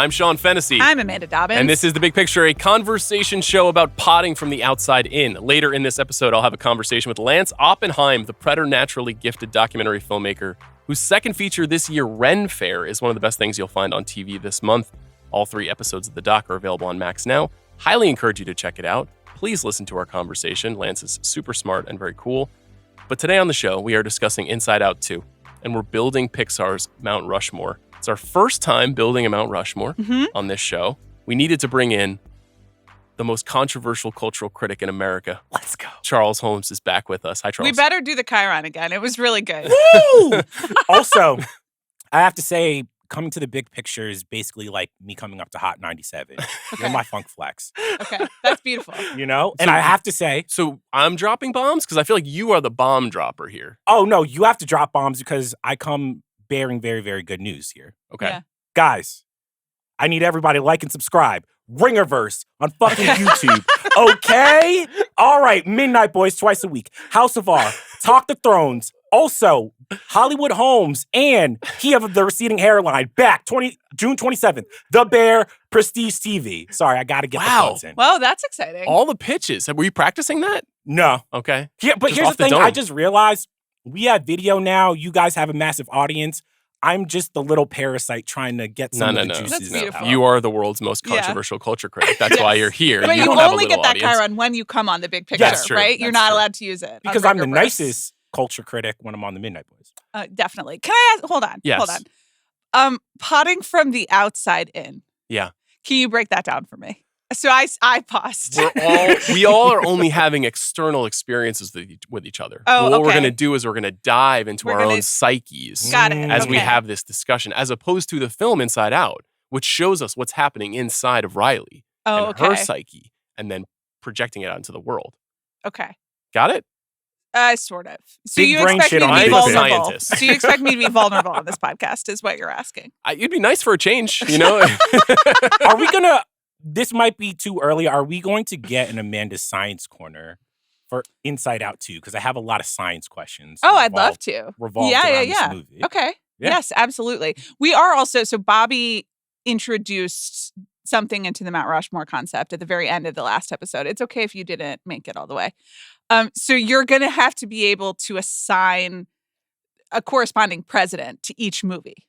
I'm Sean Fennessey. I'm Amanda Dobbins. And this is The Big Picture, a conversation show about potting from the outside in. Later in this episode, I'll have a conversation with Lance Oppenheim, the preternaturally gifted documentary filmmaker, whose second feature this year, Ren Fair, is one of the best things you'll find on TV this month. All 3 episodes of the doc are available on Max now. Highly encourage you to check it out. Please listen to our conversation. Lance is super smart and very cool. But today on the show, we are discussing Inside Out 2, and we're building Pixar's Mount Rushmore. It's our first time building a Mount Rushmore on this show. We needed to bring in the most controversial cultural critic in America. Let's go. Charles Holmes is back with us. Hi, Charles. We better do the Chiron again. It was really good. Woo! Also, I have to say, coming to The Big Picture is basically like me coming up to Hot 97. You're my funk flex. Okay, that's beautiful. You know? And I have to say... So I'm dropping bombs? Because I feel like you are the bomb dropper here. Oh, no, you have to drop bombs because I come bearing very, very good news here. Okay. Yeah. Guys, I need everybody to like and subscribe. Ringerverse on fucking YouTube. Okay? All right, Midnight Boys twice a week. House of R, Talk the Thrones. Also, Hollywood Holmes and He of the Receding Hairline back June 27th. The Bear, Prestige TV. Sorry, I got to get the plugs in. Well, that's exciting. All the pitches. Were you practicing that? No. Okay. Yeah, but Just here's off the the thing. dome. I just realized we have video now. You guys have a massive audience. I'm just the little parasite trying to get some of the juices That's out. beautiful. You are the world's most controversial culture critic. That's why you're here. But you don't have a only little get that audience. Chiron when you come on The Big Picture, That's true. right? You're That's not true. allowed to use it. Because I'm the nicest culture critic when I'm on the Midnight Boys. Definitely. Can I ask? Hold on. Yes. Hold on. Potting from the outside in. Yeah. Can you break that down for me? So I paused. We all are only having external experiences with each other. Oh, But what we're okay. going to do is we're going to dive into our own psyches Got it. as we Okay. have this discussion, as opposed to the film Inside Out, which shows us what's happening inside of Riley and okay. her psyche, and then projecting it out into the world. Okay. Got it? Sort of. So Big you brain expect me shit to on be Big vulnerable. scientist. So you expect me to be vulnerable on this podcast is what you're asking. It'd be nice for a change, you know? Are we going to... This might be too early. Are we going to get an Amanda Science Corner for Inside Out 2? Because I have a lot of science questions. Oh, I'd love to. Revolved Yeah. around this movie. Okay. Yeah. Yes, absolutely. We are also, so Bobby introduced something into the Mount Rushmore concept at the very end of the last episode. It's okay if you didn't make it all the way. So you're going to have to be able to assign a corresponding president to each movie.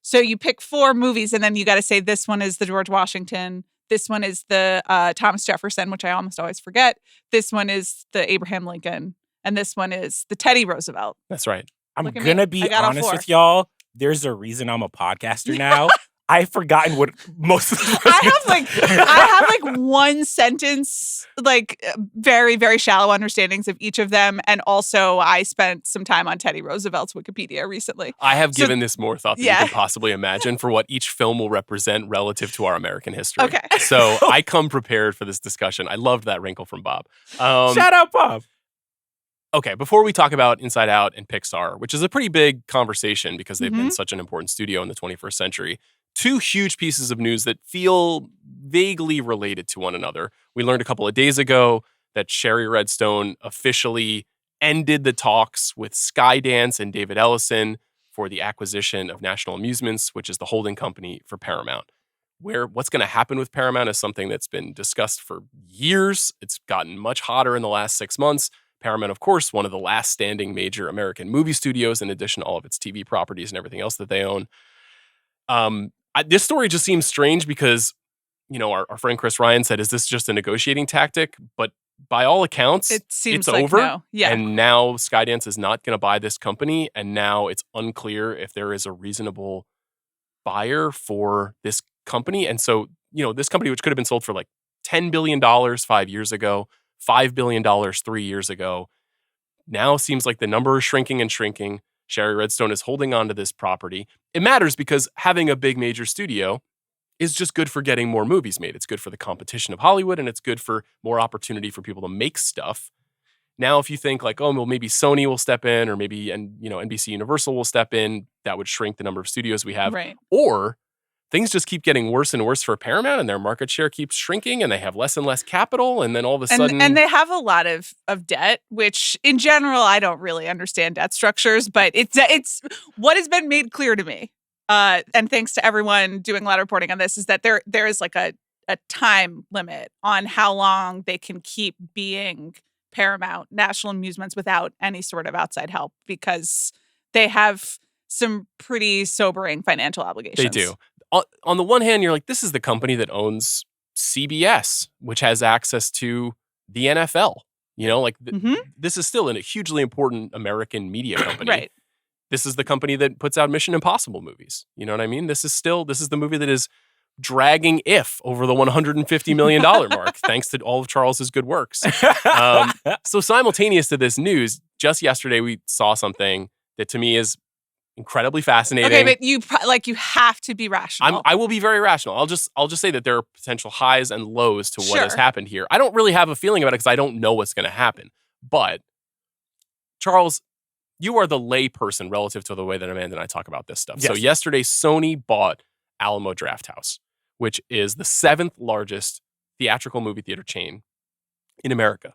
So you pick 4 movies and then you got to say this one is the George Washington. This one is the Thomas Jefferson, which I almost always forget. This one is the Abraham Lincoln. And this one is the Teddy Roosevelt. That's right. I'm Look at going me. to be I got all honest 4. with y'all. There's a reason I'm a podcaster now. I've forgotten what most of the I have like one sentence, like very, very shallow understandings of each of them. And also I spent some time on Teddy Roosevelt's Wikipedia recently. I have given this more thought than Yeah. you could possibly imagine for what each film will represent relative to our American history. Okay. So I come prepared for this discussion. I loved that wrinkle from Bob. Shout out, Bob. Okay, before we talk about Inside Out and Pixar, which is a pretty big conversation because they've been such an important studio in the 21st century, 2 huge pieces of news that feel vaguely related to one another. We learned a couple of days ago that Sherry Redstone officially ended the talks with Skydance and David Ellison for the acquisition of National Amusements, which is the holding company for Paramount. What's going to happen with Paramount is something that's been discussed for years. It's gotten much hotter in the last 6 months. Paramount, of course, one of the last standing major American movie studios, in addition to all of its TV properties and everything else that they own. This story just seems strange because, you know, our friend Chris Ryan said, is this just a negotiating tactic? But by all accounts, It seems it's like over. no. Yeah. And now Skydance is not going to buy this company. And now it's unclear if there is a reasonable buyer for this company. And so, you know, this company, which could have been sold for like $10 billion 5 years ago, $5 billion 3 years ago, now seems like the number is shrinking and shrinking. Sherry Redstone is holding on to this property. It matters because having a big major studio is just good for getting more movies made. It's good for the competition of Hollywood, and it's good for more opportunity for people to make stuff. Now, if you think like, oh, well, maybe Sony will step in, or maybe NBC Universal will step in, that would shrink the number of studios we have. Right. Or things just keep getting worse and worse for Paramount, and their market share keeps shrinking, and they have less and less capital, and then all of a sudden... And they have a lot of debt, which in general, I don't really understand debt structures, but it's what has been made clear to me and thanks to everyone doing a lot of reporting on this, is that there is like a time limit on how long they can keep being Paramount National Amusements without any sort of outside help, because they have some pretty sobering financial obligations. They do. On the one hand, you're like, this is the company that owns CBS, which has access to the NFL. You know, like this is still a hugely important American media company. Right. This is the company that puts out Mission Impossible movies. You know what I mean? This is the movie that is dragging IF over the $150 million mark, thanks to all of Charles's good works. So simultaneous to this news, just yesterday we saw something that to me is incredibly fascinating. Okay, but you have to be rational. I will be very rational. I'll just say that there are potential highs and lows to what has happened here. I don't really have a feeling about it because I don't know what's going to happen. But Charles, you are the lay person relative to the way that Amanda and I talk about this stuff. Yes. So yesterday, Sony bought Alamo Drafthouse, which is the 7th largest theatrical movie theater chain in America.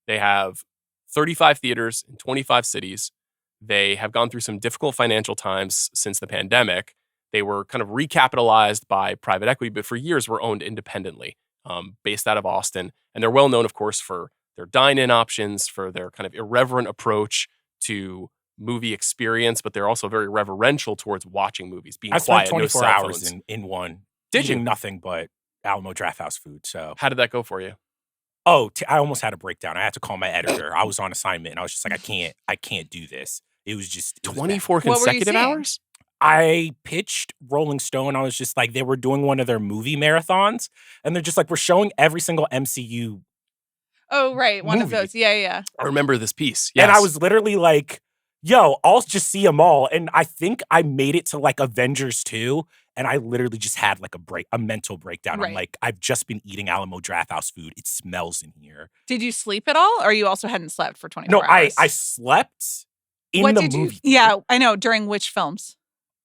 They have 35 theaters in 25 cities. They have gone through some difficult financial times since the pandemic. They were kind of recapitalized by private equity, but for years were owned independently, based out of Austin. And they're well known, of course, for their dine-in options, for their kind of irreverent approach to movie experience, but they're also very reverential towards watching movies, being quiet, I spent 24 no hours in one. Did you? Nothing but Alamo Drafthouse food. So how did that go for you? Oh, I almost had a breakdown. I had to call my editor. I was on assignment, and I was just like, I can't do this. It was just 24 consecutive hours. I pitched Rolling Stone. I was just like, they were doing one of their movie marathons, and they're just like, we're showing every single MCU. Oh, right, one movie. Of those. Yeah. I remember this piece. Yes. And I was literally like, yo, I'll just see them all. And I think I made it to like Avengers 2, and I literally just had like a mental breakdown. Right. I'm like, I've just been eating Alamo Drafthouse food. It smells in here. Did you sleep at all, or you also hadn't slept for 24 hours? No, I slept in the movie theater. Yeah, I know. During which films?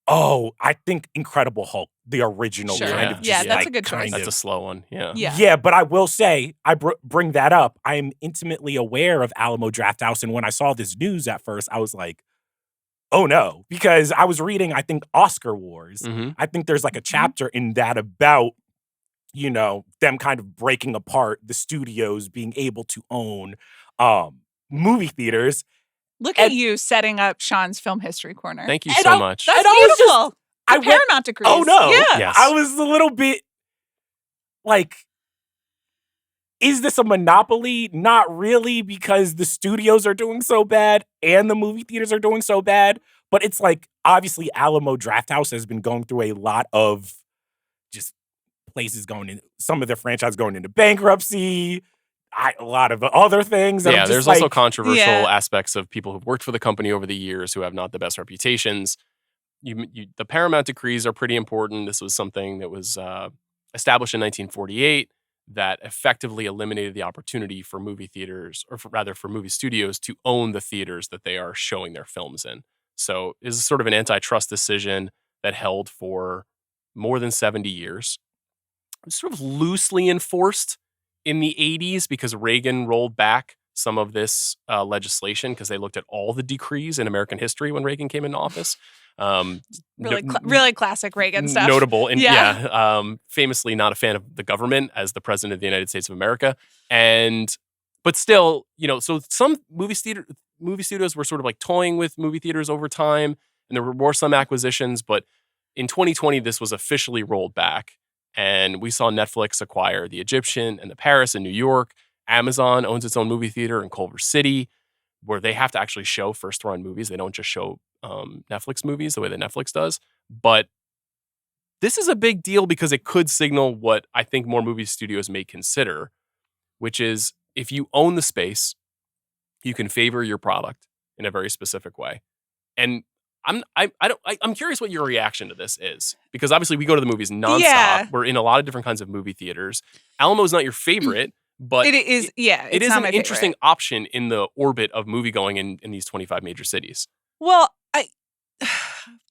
Oh, I think Incredible Hulk, the original. Sure. Kind of just that's a good choice. That's a slow one. Yeah. Yeah, but I will say, I bring that up. I am intimately aware of Alamo Drafthouse, and when I saw this news at first, I was like, oh no, because I was reading, I think, Oscar Wars. Mm-hmm. I think there's like a chapter in that about, you know, them kind of breaking apart the studios being able to own movie theaters. Look at you setting up Sean's Film History Corner. Thank you so much. That's beautiful. Paramount degrees. Oh no. Yeah. Yes. I was a little bit like, is this a monopoly? Not really, because the studios are doing so bad and the movie theaters are doing so bad. But it's like, obviously, Alamo Drafthouse has been going through a lot of just places some of their franchise going into bankruptcy, a lot of other things. Yeah, there's also controversial aspects of people who've worked for the company over the years who have not the best reputations. The Paramount decrees are pretty important. This was something that was established in 1948 that effectively eliminated the opportunity for movie theaters, or rather for movie studios, to own the theaters that they are showing their films in. So it was sort of an antitrust decision that held for more than 70 years. It was sort of loosely enforced in the 80s because Reagan rolled back some of this legislation because they looked at all the decrees in American history when Reagan came into office. Really classic Reagan stuff. Notable. And famously not a fan of the government as the president of the United States of America. But still, you know, so some movie studios were sort of like toying with movie theaters over time, and there were some acquisitions, but in 2020, this was officially rolled back. And we saw Netflix acquire the Egyptian and the Paris in New York. Amazon owns its own movie theater in Culver City, where they have to actually show first-run movies. They don't just show Netflix movies the way that Netflix does. But this is a big deal because it could signal what I think more movie studios may consider, which is if you own the space, you can favor your product in a very specific way. And I'm curious what your reaction to this is, because obviously we go to the movies nonstop. Yeah. We're in a lot of different kinds of movie theaters. Alamo's not your favorite, but it is. It is an interesting option in the orbit of movie going in these 25 major cities. Well, I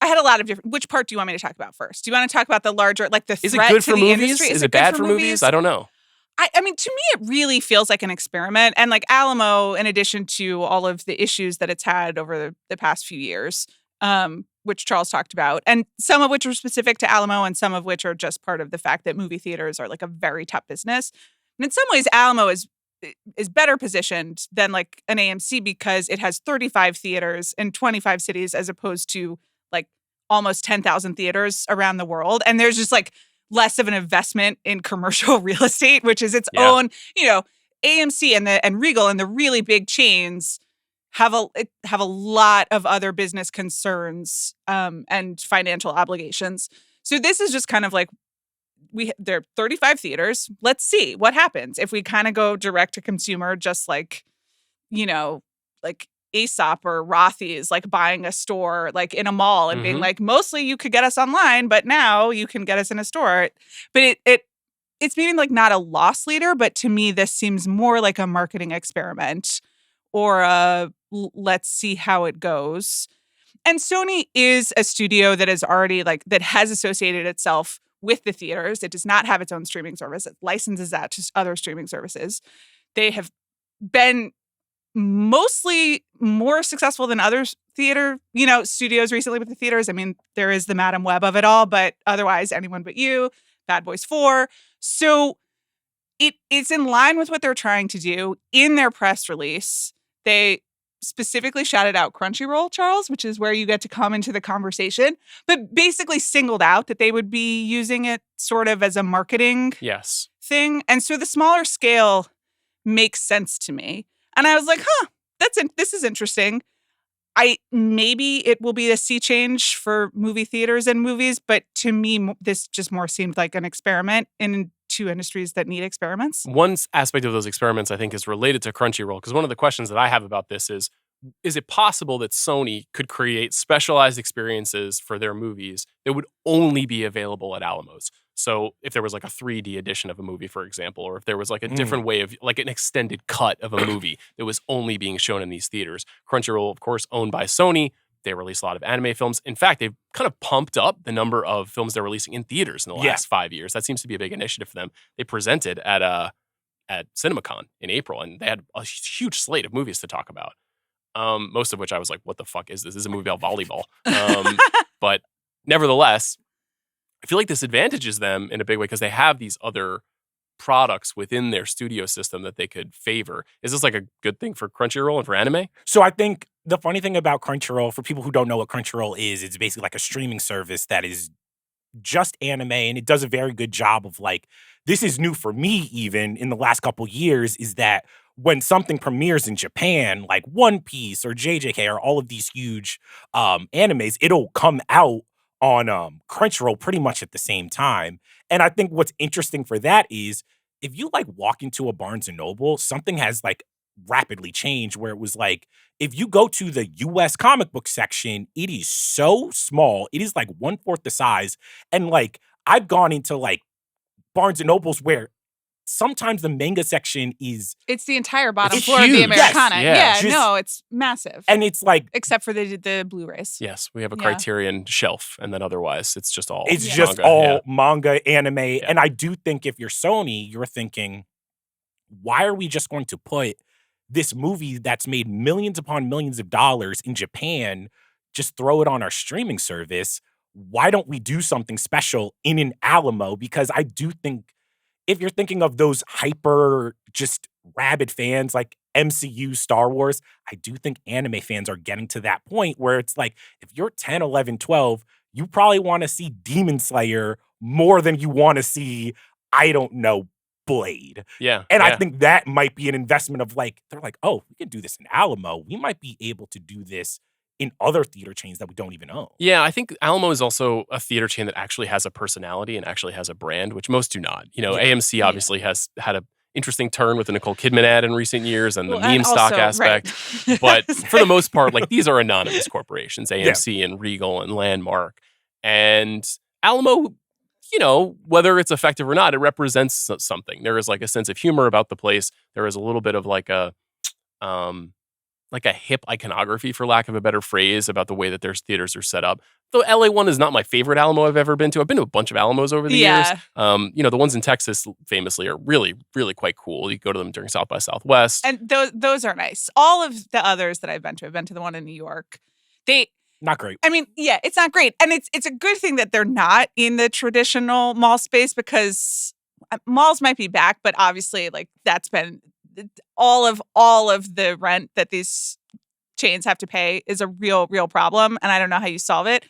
had a lot of different. Which part do you want me to talk about first? Do you want to talk about the larger, like the threat to the industry? Is it good for movies? Is it bad for movies? I don't know. I mean, to me, it really feels like an experiment. And like which Charles talked about, and some of which are specific to Alamo and some of which are just part of the fact that movie theaters are like a very tough business. And in some ways, Alamo is better positioned than like an AMC because it has 35 theaters in 25 cities as opposed to like almost 10,000 theaters around the world. And there's just like less of an investment in commercial real estate, which is its own, AMC and Regal and the really big chains have a lot of other business concerns and financial obligations. So this is just kind of like there are 35 theaters. Let's see what happens if we kind of go direct to consumer, just like, like Aesop or Rothy's, like buying a store like in a mall and being like, mostly you could get us online, but now you can get us in a store. But it's maybe like not a loss leader, but to me this seems more like a marketing experiment or a let's see how it goes. And Sony is a studio that is already that has associated itself with the theaters. It does not have its own streaming service. It licenses that to other streaming services. They have been mostly more successful than other theater, studios recently with the theaters. I mean, there is the Madam Web of it all, but otherwise, Anyone But You, Bad Boys 4. So it's in line with what they're trying to do. In their press release, they specifically shouted out Crunchyroll, Charles, which is where you get to come into the conversation, but basically singled out that they would be using it sort of as a marketing thing. And so the smaller scale makes sense to me. And I was like, this is interesting. Maybe it will be a sea change for movie theaters and movies, but to me, this just more seemed like an experiment in two industries that need experiments. One aspect of those experiments, I think, is related to Crunchyroll, because one of the questions that I have about this is it possible that Sony could create specialized experiences for their movies that would only be available at Alamos? So if there was like a 3D edition of a movie, for example, or if there was like a different way of like an extended cut of a movie that was only being shown in these theaters. Crunchyroll, of course, owned by Sony. They release a lot of anime films. In fact, they've kind of pumped up the number of films they're releasing in theaters in the last 5 years. That seems to be a big initiative for them. They presented at CinemaCon in April, and they had a huge slate of movies to talk about. Most of which I was like, what the fuck is this? This is a movie about volleyball. But nevertheless, I feel like this advantages them in a big way because they have these other products within their studio system that they could favor. Is this like a good thing for Crunchyroll and for anime? So I think the funny thing about Crunchyroll, for people who don't know what Crunchyroll is, it's basically like a streaming service that is just anime, and it does a very good job of like, this is new for me even in the last couple years, is that when something premieres in Japan, like One Piece or JJK or all of these huge animes, it'll come out on Crunchyroll pretty much at the same time. And I think what's interesting for that is if you like walk into a Barnes & Noble, something has like rapidly changed where it was like, if you go to the US comic book section, it is so small. It is like 1/4 the size. And like, I've gone into like Barnes & Nobles where sometimes the manga section it's the entire bottom floor of the Americana. Yes. It's massive. And it's like, except for the Blu-rays. Yes, we have a Criterion shelf, and then otherwise it's just all manga, anime. Yeah. And I do think if you're Sony, you're thinking, why are we just going to put this movie that's made millions upon millions of dollars in Japan, just throw it on our streaming service? Why don't we do something special in an Alamo? Because I do think if you're thinking of those hyper, just rabid fans like MCU, Star Wars, I do think anime fans are getting to that point where it's like, if you're 10, 11, 12, you probably want to see Demon Slayer more than you want to see, I don't know, Blade. Yeah. And I think that might be an investment of like, they're like, oh, we can do this in Alamo. We might be able to do this in other theater chains that we don't even own. Yeah, I think Alamo is also a theater chain that actually has a personality and actually has a brand, which most do not. AMC obviously has had an interesting turn with the Nicole Kidman ad in recent years and the meme stock aspect. Right. But for the most part, like, these are anonymous corporations, AMC and Regal and Landmark. And Alamo, whether it's effective or not, it represents something. There is like a sense of humor about the place. There is a little bit of like a hip iconography, for lack of a better phrase, about the way that their theaters are set up. The LA one is not my favorite Alamo I've ever been to. I've been to a bunch of Alamos over the years. The ones in Texas famously are really, really quite cool. You go to them during South by Southwest. And those are nice. All of the others that I've been to the one in New York, Not great. I mean, yeah, it's not great. And it's a good thing that they're not in the traditional mall space because malls might be back, but obviously like that's been all of the rent that these chains have to pay is a real problem. And I don't know how you solve it.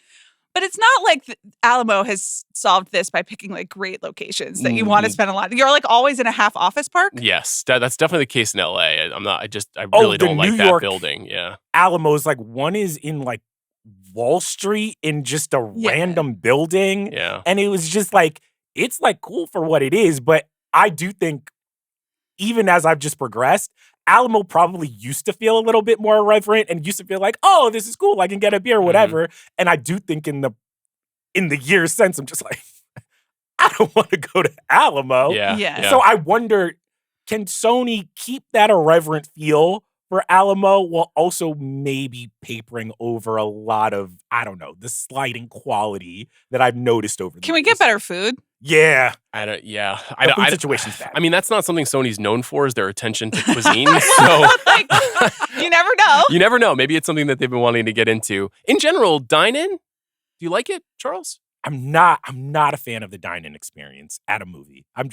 But it's not like Alamo has solved this by picking like great locations that you want to spend a lot. You're like always in a half office park. Yes, that's definitely the case in LA. I really don't like that building. Yeah. Alamo's like one is in like Wall Street in just a random building. Yeah. And it was just like, it's like cool for what it is. But I do think even as I've just progressed, Alamo probably used to feel a little bit more irreverent and used to feel like, oh, this is cool. I can get a beer, whatever. And I do think in the years since, I'm just like, I don't want to go to Alamo. Yeah. So I wonder, can Sony keep that irreverent feel for Alamo while also maybe papering over a lot of, I don't know, the sliding quality that I've noticed over the years? Can we get better food? Yeah. The food situation's bad. I mean, that's not something Sony's known for, is their attention to cuisine. So you never know. You never know. Maybe it's something that they've been wanting to get into. In general, dine-in, do you like it, Charles? I'm not a fan of the dine-in experience at a movie. I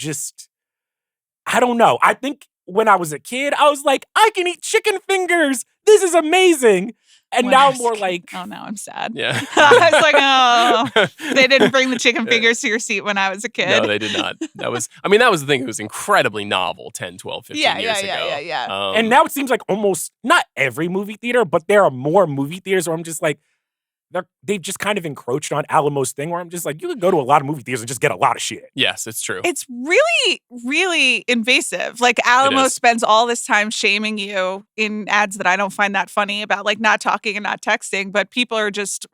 don't know. I think when I was a kid, I was like, I can eat chicken fingers. This is amazing. And now I'm more like, oh, now I'm sad. Yeah. I was like, oh, they didn't bring the chicken fingers to your seat when I was a kid. No, they did not. That was the thing. It was incredibly novel 10, 12, 15 years ago. Yeah. And now it seems like almost not every movie theater, but there are more movie theaters where I'm just like, they've just kind of encroached on Alamo's thing where I'm just like, you could go to a lot of movie theaters and just get a lot of shit. Yes, it's true. It's really, really invasive. Like Alamo spends all this time shaming you in ads that I don't find that funny about like not talking and not texting, but people are just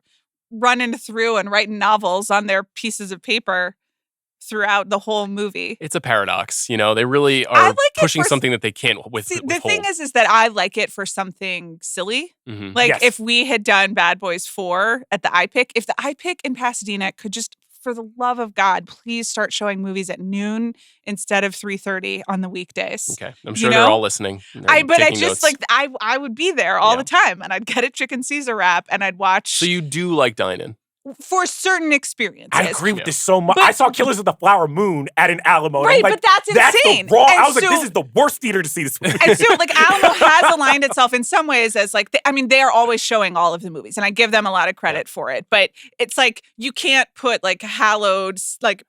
running through and writing novels on their pieces of paper throughout the whole movie. It's a paradox. You know, they really are pushing something that they can't withhold. The thing is that I like it for something silly. Mm-hmm. Like if we had done Bad Boys 4 at the iPic, if the iPic in Pasadena could just, for the love of God, please start showing movies at noon instead of 3:30 on the weekdays. Okay. I'm sure they're all listening. I would be there all the time and I'd get a chicken Caesar wrap and I'd watch. So you do like dine-in? For certain experiences. I agree with this so much. I saw Killers of the Flower Moon at an Alamo. Right, like, but that's insane. I was like, this is the worst theater to see this movie. And so, like, Alamo has aligned itself in some ways as, like, they are always showing all of the movies, and I give them a lot of credit for it. But it's like, you can't put, like, hallowed, like,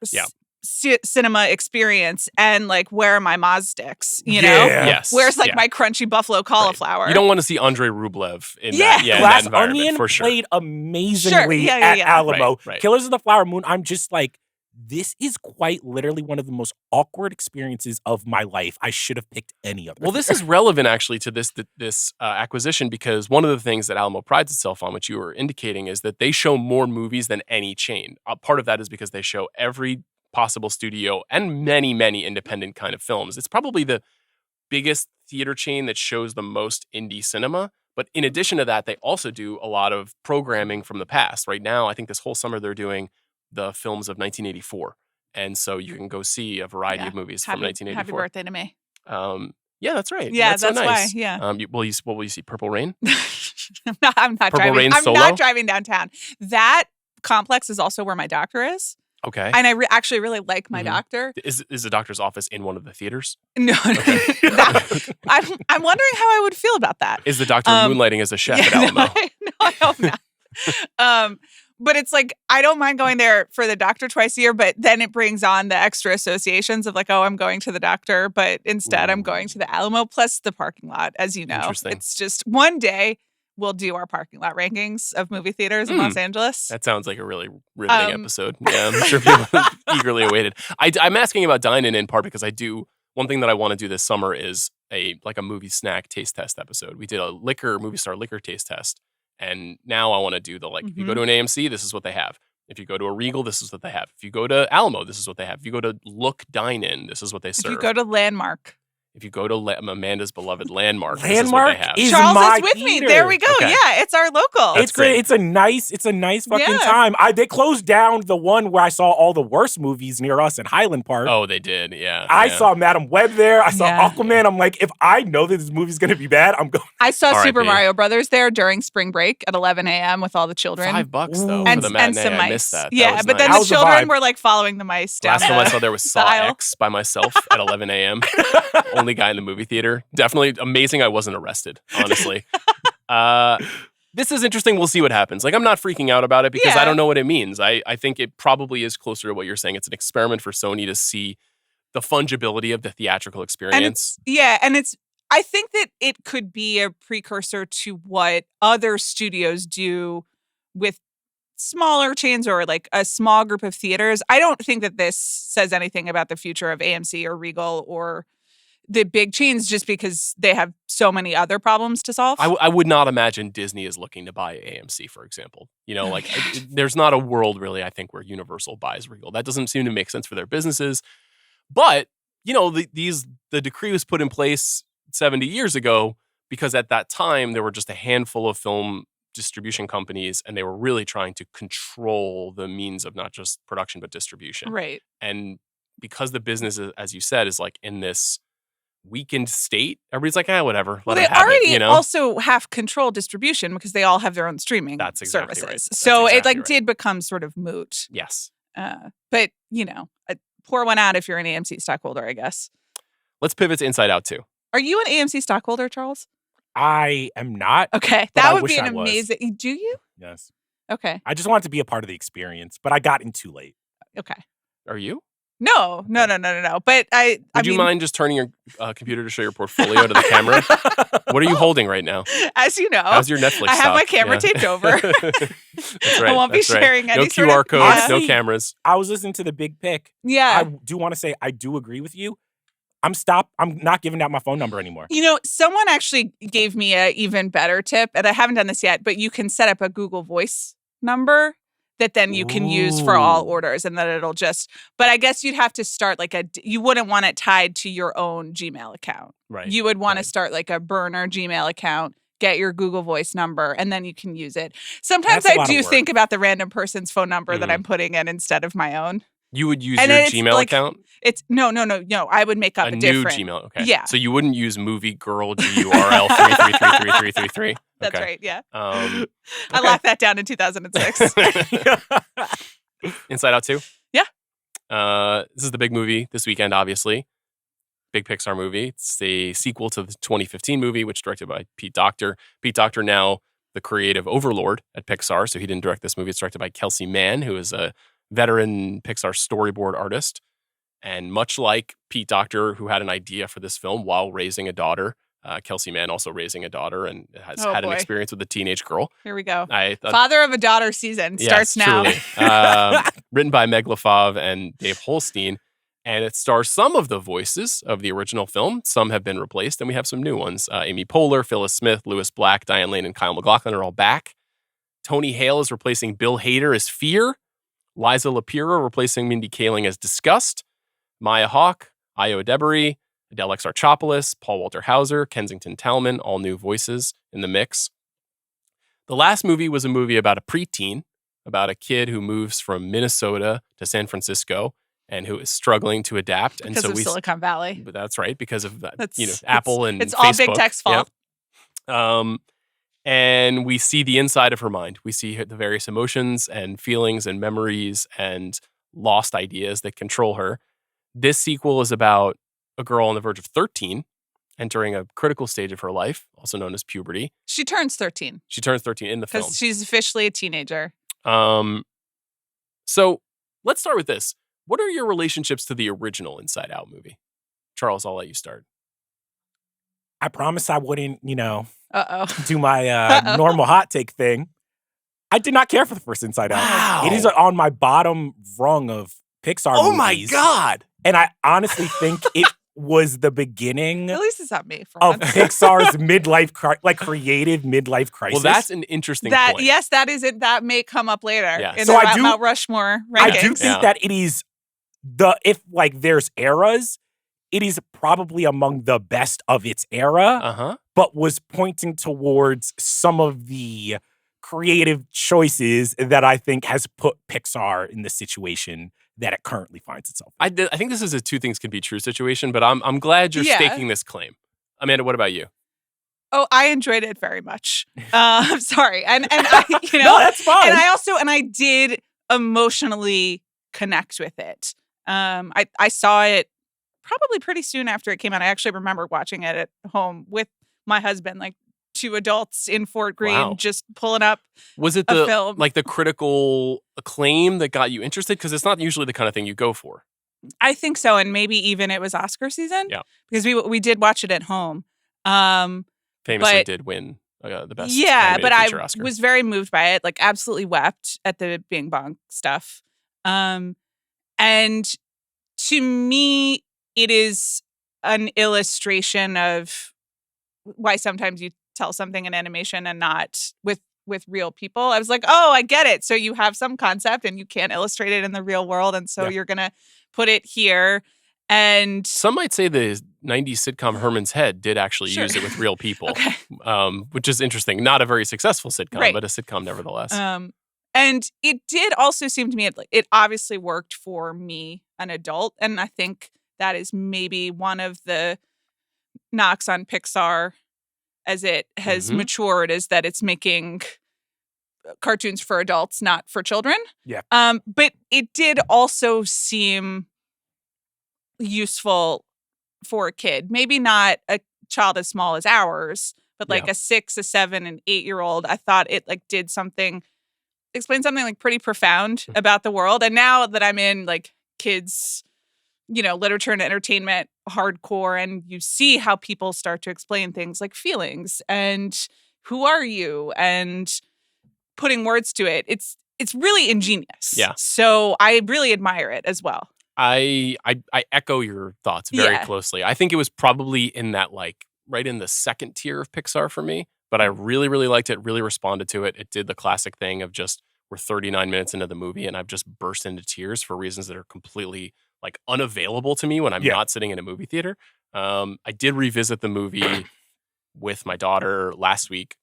cinema experience and, like, where are my Moz sticks, you know? Yes. Where's, like, my crunchy buffalo cauliflower? Right. You don't want to see Andrei Rublev in that Glass environment, Onion for sure. played amazingly at Alamo. Right. Killers of the Flower Moon, I'm just like, this is quite literally one of the most awkward experiences of my life. I should have picked any other. Well, this is relevant actually to this acquisition because one of the things that Alamo prides itself on, which you were indicating, is that they show more movies than any chain. Part of that is because they show every possible studio and many, many independent kind of films. It's probably the biggest theater chain that shows the most indie cinema. But in addition to that, they also do a lot of programming from the past. Right now, I think this whole summer they're doing the films of 1984. And so you can go see a variety of movies from 1984. Happy birthday to me. Yeah, that's right. Yeah, that's so nice. Why. Yeah. What will you see? Purple Rain? I'm not driving. I'm not driving downtown. That complex is also where my doctor is. Okay. And I actually really like my doctor. Is the doctor's office in one of the theaters? No. Okay. I'm wondering how I would feel about that. Is the doctor moonlighting as a chef at Alamo? No, I hope not. But it's like, I don't mind going there for the doctor twice a year, but then it brings on the extra associations of like, oh, I'm going to the doctor, but instead I'm going to the Alamo plus the parking lot, as you know. Interesting. It's just one day we'll do our parking lot rankings of movie theaters in Los Angeles. That sounds like a really riveting episode. Yeah, I'm sure people eagerly awaited. I'm asking about dine-in in part because one thing that I want to do this summer is a movie snack taste test episode. We did a movie star liquor taste test. And now I want to do if you go to an AMC, this is what they have. If you go to a Regal, this is what they have. If you go to Alamo, this is what they have. If you go to Look Dine-In, this is what they serve. If you go to Landmark. If you go to Amanda's beloved Landmark, this Landmark is what they have. is Charles my is with theater. me. There we go. Okay. Yeah, it's our local. That's great. It's a nice fucking Yeah. time. They closed down the one where I saw all the worst movies near us in Highland Park. Oh, they did. Yeah. I saw Madam Web there. I saw Yeah. Aquaman. I'm like, if I know that this movie's gonna be bad, I'm going. I saw R.I.P. Super Mario Brothers there during spring break at 11 a.m. with all the children. $5 though Ooh. for and, the and matinee. some I mice. missed that. Yeah, That was but then nice. the How's the children vibe? were like following the mice down. Last time I the saw there was Saw aisle. X by myself at 11 a.m. Only guy in the movie theater. Definitely amazing I wasn't arrested, honestly. This is interesting. We'll see what happens. Like, I'm not freaking out about it because Yeah. I don't know what it means. I think it probably is closer to what you're saying. It's an experiment for Sony to see the fungibility of the theatrical experience. I think that it could be a precursor to what other studios do with smaller chains or like a small group of theaters. I don't think that this says anything about the future of AMC or Regal or the big chains just because they have so many other problems to solve. I would not imagine Disney is looking to buy AMC, for example. You know, like there's not a world really, I think, where Universal buys Regal. That doesn't seem to make sense for their businesses. But, you know, the decree was put in place 70 years ago because at that time there were just a handful of film distribution companies and they were really trying to control the means of not just production but distribution. Right. And because the business, as you said, is like in this weakened state, everybody's like, whatever. Well, Let they them have already it, you know? also have control distribution because they all have their own streaming That's exactly services. right. That's So it exactly right. did become sort of moot. Yes. But, you know, pour one out if you're an AMC stockholder, I guess. Let's pivot to Inside Out 2. Are you an AMC stockholder, Charles? I am not. Okay. But That I would wish be an I was. amazing. Do you? Yes. Okay. I just wanted to be a part of the experience, but I got in too late. Okay. Are you? No. But I Would you mean, mind just turning your computer to show your portfolio to the camera? What are you holding right now? as you know, How's your Netflix I have stock? my camera taped over. That's right. I won't be that's right. sharing any No sort QR of- codes, Yeah. no Honestly, cameras. I was listening to the Big Pick. Yeah. I do want to say I do agree with you. I'm not giving out my phone number anymore. You know, someone actually gave me a even better tip, and I haven't done this yet, but you can set up a Google Voice number that then you can use for all Ooh. orders, and then it'll just, but I guess you'd have to start like you wouldn't want it tied to your own Gmail account. Right. You would want to right. start like a burner Gmail account, get your Google Voice number, and then you can use it. Sometimes That's a lot I of do work. think about the random person's phone number that Mhm. I'm putting in instead of my own. You would use And your it's Gmail like account? It's no. I would make up A a new different. Gmail. Okay. Yeah. So you wouldn't use movie girl GURL 3333333. That's Okay. right. Yeah. I I locked that down in 2006. Inside Out 2? Yeah. This is the big movie this weekend, obviously. Big Pixar movie. It's a sequel to the 2015 movie, which is directed by Pete Docter. Pete Docter now the creative overlord at Pixar, so he didn't direct this movie. It's directed by Kelsey Mann, who is a veteran Pixar storyboard artist. And much like Pete Docter, who had an idea for this film while raising a daughter, Kelsey Mann also raising a daughter and has Oh, had an boy. experience with a teenage girl. Here we go. I thought, Father of a Daughter season starts yes, now. truly. Written by Meg LaFave and Dave Holstein. And it stars some of the voices of the original film. Some have been replaced, and we have some new ones. Amy Poehler, Phyllis Smith, Lewis Black, Diane Lane, and Kyle MacLachlan are all back. Tony Hale is replacing Bill Hader as Fear. Liza Lapira replacing Mindy Kaling as Disgust. Maya Hawke, Io Debary, Adele Exarchopoulos, Paul Walter Hauser, Kensington Talman, all new voices in the mix. The last movie was a movie about a preteen, about a kid who moves from Minnesota to San Francisco and who is struggling to adapt. And Because so of Silicon Valley. But that's right, because of that, That's- Apple and it's all Big Facebook. Tech's fault. Yep. And we see the inside of her mind. We see the various emotions and feelings and memories and lost ideas that control her. This sequel is about a girl on the verge of 13, entering a critical stage of her life, also known as puberty. She turns 13 She turns 13 in the film. because she's officially a teenager. So let's start with this. What are your relationships to the original Inside Out movie? Charles, I'll let you start. I promised I wouldn't, Uh-oh. do my normal hot take thing. I did not care for the first Inside Out. Wow. It is on my bottom rung of Pixar Oh movies. my God. And I honestly think it was the beginning At least it's not me for of once. Pixar's creative midlife crisis. Well, that's an interesting That point. yes, that is it. That may come up later Yeah. in So the I do- Mount Rushmore I rankings. do think Yeah. that it is if there's eras, it is probably among the best of its era, but was pointing towards some of the creative choices that I think has put Pixar in the situation that it currently finds itself in. I think this is a two things can be true situation, but I'm glad you're staking this claim. Amanda, what about you? Oh, I enjoyed it very much. I'm sorry. And I, No, that's fine. And I did emotionally connect with it. I saw it probably pretty soon after it came out. I actually remember watching it at home with my husband, like 2 adults in Fort Greene, just pulling up. Was it a film. like the critical acclaim that got you interested? Because it's not usually the kind of thing you go for. I think so, and maybe even it was Oscar season. Yeah, because we did watch it at home. Famously did win the best. Yeah, but I Oscar. was very moved by it. Like, absolutely wept at the Bing Bong stuff. And to me, it is an illustration of why sometimes you tell something in animation and not with real people. I was like, oh, I get it. So you have some concept and you can't illustrate it in the real world, and so you're gonna put it here. And some might say the 90s sitcom Herman's Head did actually use it with real people, which is interesting. Not a very successful sitcom, but a sitcom nevertheless. And it did also seem to me it obviously worked for me, an adult, and I think that is maybe one of the knocks on Pixar as it has matured, is that it's making cartoons for adults, not for children. Yeah. But it did also seem useful for a kid. Maybe not a child as small as ours, but like a 6, a 7, and 8-year-old. I thought it did something, explained something like pretty profound about the world. And now that I'm in like kids, literature and entertainment hardcore, and you see how people start to explain things like feelings and who are you and putting words to it. It's really ingenious. Yeah. So I really admire it as well. I echo your thoughts very closely. I think it was probably in that right in the second tier of Pixar for me, but I really, really liked it, really responded to it. It did the classic thing of just we're 39 minutes into the movie and I've just burst into tears for reasons that are completely unavailable to me when I'm not sitting in a movie theater. I did revisit the movie with my daughter last week,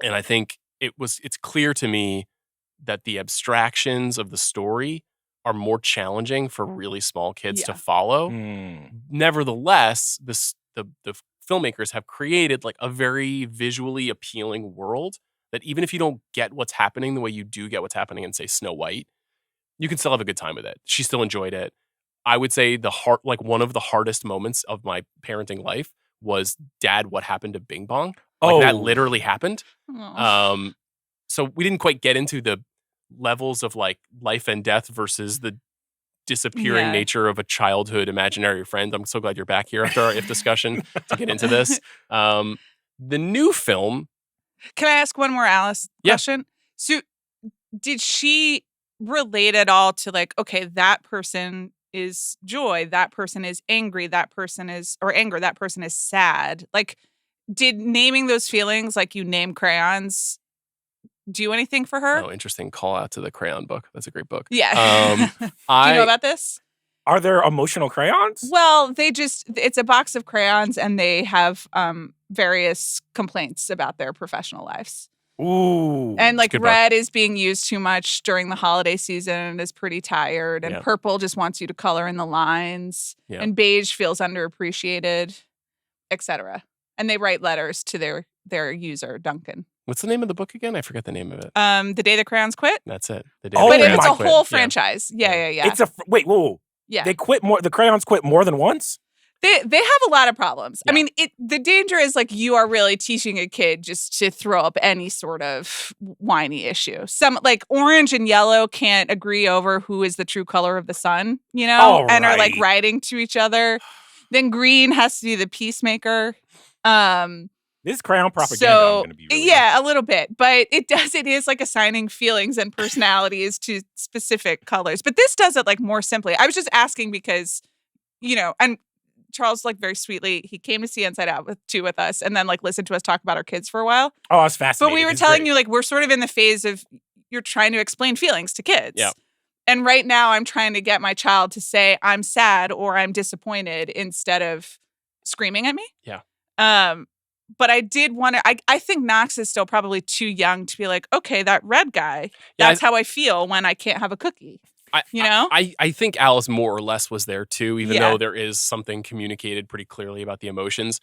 and I think it's clear to me that the abstractions of the story are more challenging for really small kids to follow. Nevertheless, the filmmakers have created a very visually appealing world that even if you don't get what's happening the way you do get what's happening in, say, Snow White, you can still have a good time with it. She still enjoyed it. I would say one of the hardest moments of my parenting life was, Dad, what happened to Bing Bong? That literally happened. So we didn't quite get into the levels of life and death versus the disappearing nature of a childhood imaginary friend. I'm so glad you're back here after our if discussion to get into this. The new film. Can I ask one more Alice question? So did she relate at all to okay, that person is joy, that person is angry, that person is, or anger, that person is sad? Did naming those feelings, you name crayons, do anything for her? Oh, interesting call out to the crayon book. That's a great book. Yeah. Do you know about this? Are there emotional crayons? Well, it's a box of crayons, and they have various complaints about their professional lives. Ooh. And red is being used too much during the holiday season and is pretty tired. And purple just wants you to color in the lines. Yeah. And beige feels underappreciated, etc. And they write letters to their user, Duncan. What's the name of the book again? I forget the name of it. The Day the Crayons Quit. That's it. But it's a whole franchise. Yeah. It's wait, whoa. Yeah. They quit more. The crayons quit more than once? They have a lot of problems. Yeah. I mean, the danger is you are really teaching a kid just to throw up any sort of whiny issue. Some orange and yellow can't agree over who is the true color of the sun, and are writing to each other. Then green has to be the peacemaker. This crayon propaganda, I'm going to be really a little bit, but it is assigning feelings and personalities to specific colors. But this does it more simply. I was just asking because, and Charles very sweetly, he came to see Inside Out with us, and then listened to us talk about our kids for a while. Oh, I was fascinated. But we were telling you we're sort of in the phase of you're trying to explain feelings to kids. Yeah. And right now I'm trying to get my child to say I'm sad or I'm disappointed instead of screaming at me. Yeah. But I did want to, I think Knox is still probably too young to be like, okay, that red guy, Yeah, that's how I feel when I can't have a cookie. I think Alice more or less was there too, even Yeah. though there is something communicated pretty clearly about the emotions.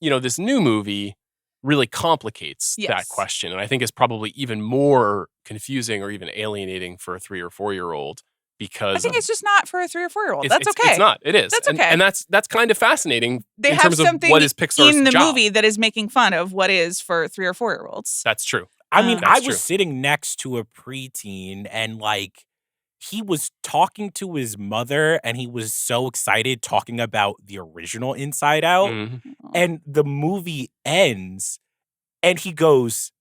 This new movie really complicates that Yes. question. And I think it's probably even more confusing or even alienating for a 3 or 4-year-old because I think it's just not for a 3 or 4-year-old. That's it's, okay. It's not. It is. That's And- okay. And that's kind of fascinating They in have terms of something what is Pixar's in the job. movie that is making fun of what is for 3 or 4-year-olds. That's true. I mean, That's I true. was sitting next to a preteen and like he was talking to his mother and he was so excited talking about the original Inside Out. Mhm. And the movie ends and he goes,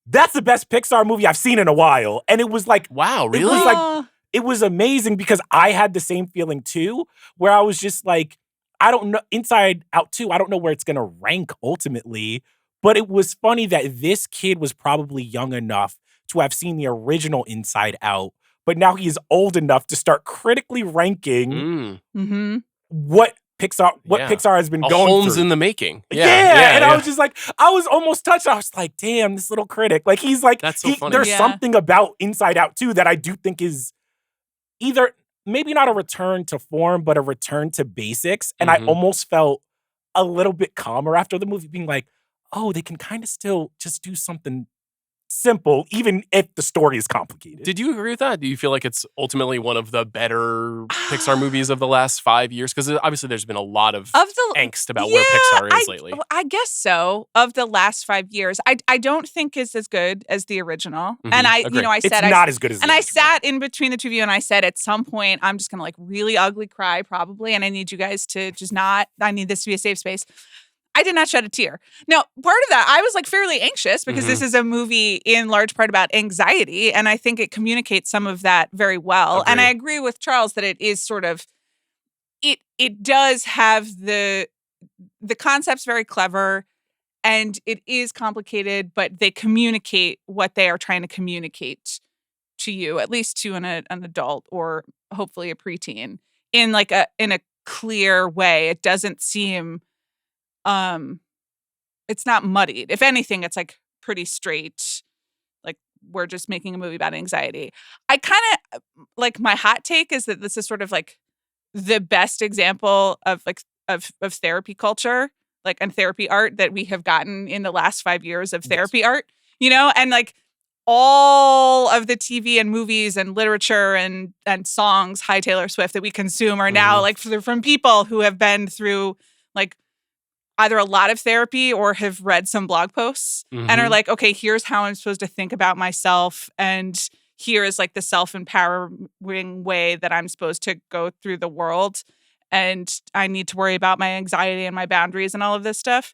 "That's the best Pixar movie I've seen in a while." And it was like, Wow, It really? was like- it was amazing because I had the same feeling too, where I was just like, I don't know, Inside Out 2, I don't know where it's going to rank ultimately, but it was funny that this kid was probably young enough to have seen the original Inside Out, but now he is old enough to start critically ranking Mm-hmm. what Pixar Yeah. Pixar has been A going Holmes through. in the making. Yeah, and I was just like, I was almost touched. I was like, damn, this little critic. Like, he's like, That's so funny. there's Yeah. something about Inside Out too that I do think is either maybe not a return to form, but a return to basics. And I Mhm. almost felt a little bit calmer after the movie, being like, oh, they can kind of still just do something simple, even if the story is complicated. Did you agree with that? Do you feel like it's ultimately one of the better Pixar movies of the last 5 years? Because obviously there's been a lot of angst about where Pixar is lately. I guess so. Of the last 5 years, I don't think is as good as the original. And I, Agree. I It's said not as good as the and I original. sat in between the two of you and I said at some point I'm just gonna like really ugly cry probably, and I need you guys to just not. I need this to be a safe space. I did not shed a tear. Now, part of that, I was like fairly anxious because this is a movie in large part about anxiety, and I think it communicates some of that very well. And I agree with Charles that it is sort of it does have the concept's very clever and it is complicated, but they communicate what they are trying to communicate to you, at least to an adult or hopefully a preteen, in a clear way. It doesn't seem it's not muddied. If anything, it's like pretty straight. Like we're just making a movie about anxiety. I kind of like my hot take is that this is sort of like the best example of therapy culture, like and therapy art that we have gotten in the last 5 years of therapy art, and like all of the TV and movies and literature and songs, Hi Taylor Swift, that we consume are now like from people who have been through like either a lot of therapy or have read some blog posts and are like, okay, here's how I'm supposed to think about myself. And here is like the self-empowering way that I'm supposed to go through the world. And I need to worry about my anxiety and my boundaries and all of this stuff.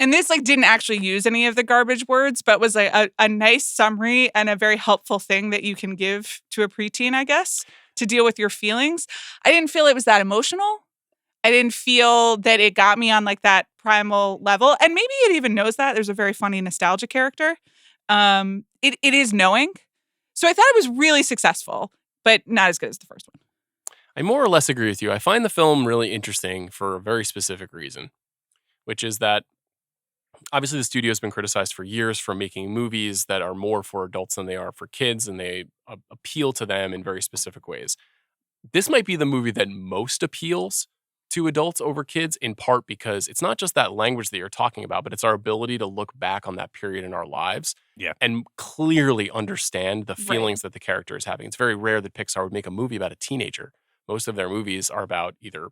And this like didn't actually use any of the garbage words, but was like a nice summary and a very helpful thing that you can give to a preteen, I guess, to deal with your feelings. I didn't feel it was that emotional. I didn't feel that it got me on like that primal level. And maybe it even knows that. There's a very funny nostalgia character. It is knowing. So I thought it was really successful, but not as good as the first one. I more or less agree with you. I find the film really interesting for a very specific reason, which is that obviously the studio has been criticized for years for making movies that are more for adults than they are for kids, and they appeal to them in very specific ways. This might be the movie that most appeals to adults over kids, in part because it's not just that language that you're talking about, but it's our ability to look back on that period in our lives and clearly understand the feelings that the character is having. It's very rare that Pixar would make a movie about a teenager. Most of their movies are about either,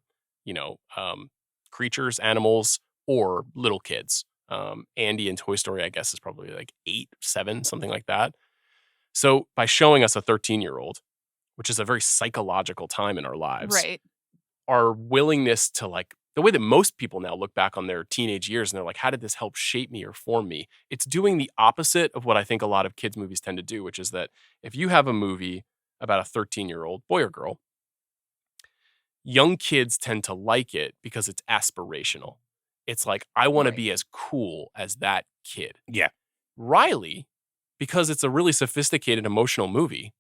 creatures, animals, or little kids. Andy in Toy Story, I guess, is probably like 8, 7, something like that. So by showing us a 13-year-old, which is a very psychological time in our lives, our willingness to like the way that most people now look back on their teenage years and they're like, how did this help shape me or form me? It's doing the opposite of what I think a lot of kids' movies tend to do, which is that if you have a movie about a 13-year-old boy or girl, young kids tend to like it because it's aspirational. It's like, I want to be as cool as that kid. Yeah. Riley, because it's a really sophisticated emotional movie,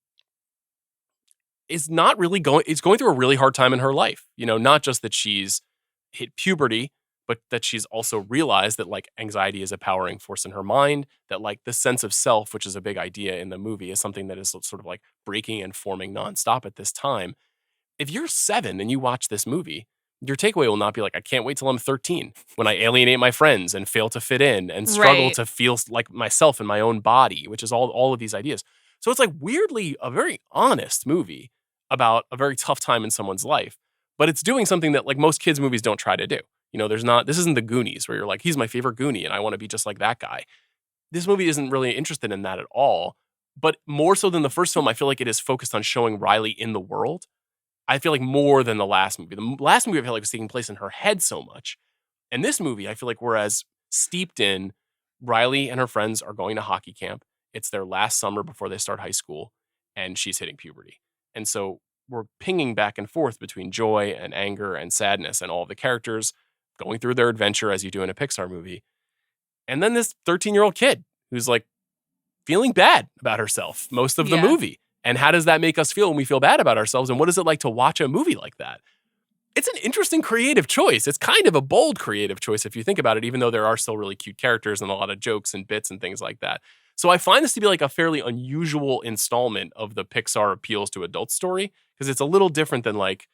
is not really going through a really hard time in her life. You know, not just that she's hit puberty, but that she's also realized that like anxiety is a powering force in her mind, that like the sense of self, which is a big idea in the movie, is something that is sort of like breaking and forming nonstop at this time. If you're 7 and you watch this movie, your takeaway will not be like, I can't wait till I'm 13 when I alienate my friends and fail to fit in and struggle to feel like myself in my own body, which is all of these ideas. So it's like weirdly a very honest movie about a very tough time in someone's life, but it's doing something that like most kids' movies don't try to do. You know, this isn't the Goonies where you're like, he's my favorite Goonie and I want to be just like that guy. This movie isn't really interested in that at all, but more so than the first film, I feel like it is focused on showing Riley in the world. I feel like more than the last movie. The last movie I feel like was taking place in her head so much. And this movie, I feel like we're as steeped in Riley and her friends are going to hockey camp. It's their last summer before they start high school, and she's hitting puberty. And so we're pinging back and forth between joy and anger and sadness and all of the characters going through their adventure as you do in a Pixar movie. And then this 13-year-old kid who's like feeling bad about herself most of the movie. And how does that make us feel when we feel bad about ourselves? And what is it like to watch a movie like that? It's an interesting creative choice. It's kind of a bold creative choice if you think about it, even though there are still really cute characters and a lot of jokes and bits and things like that. So I find this to be like a fairly unusual installment of the Pixar appeals to adult story, because it's a little different than like,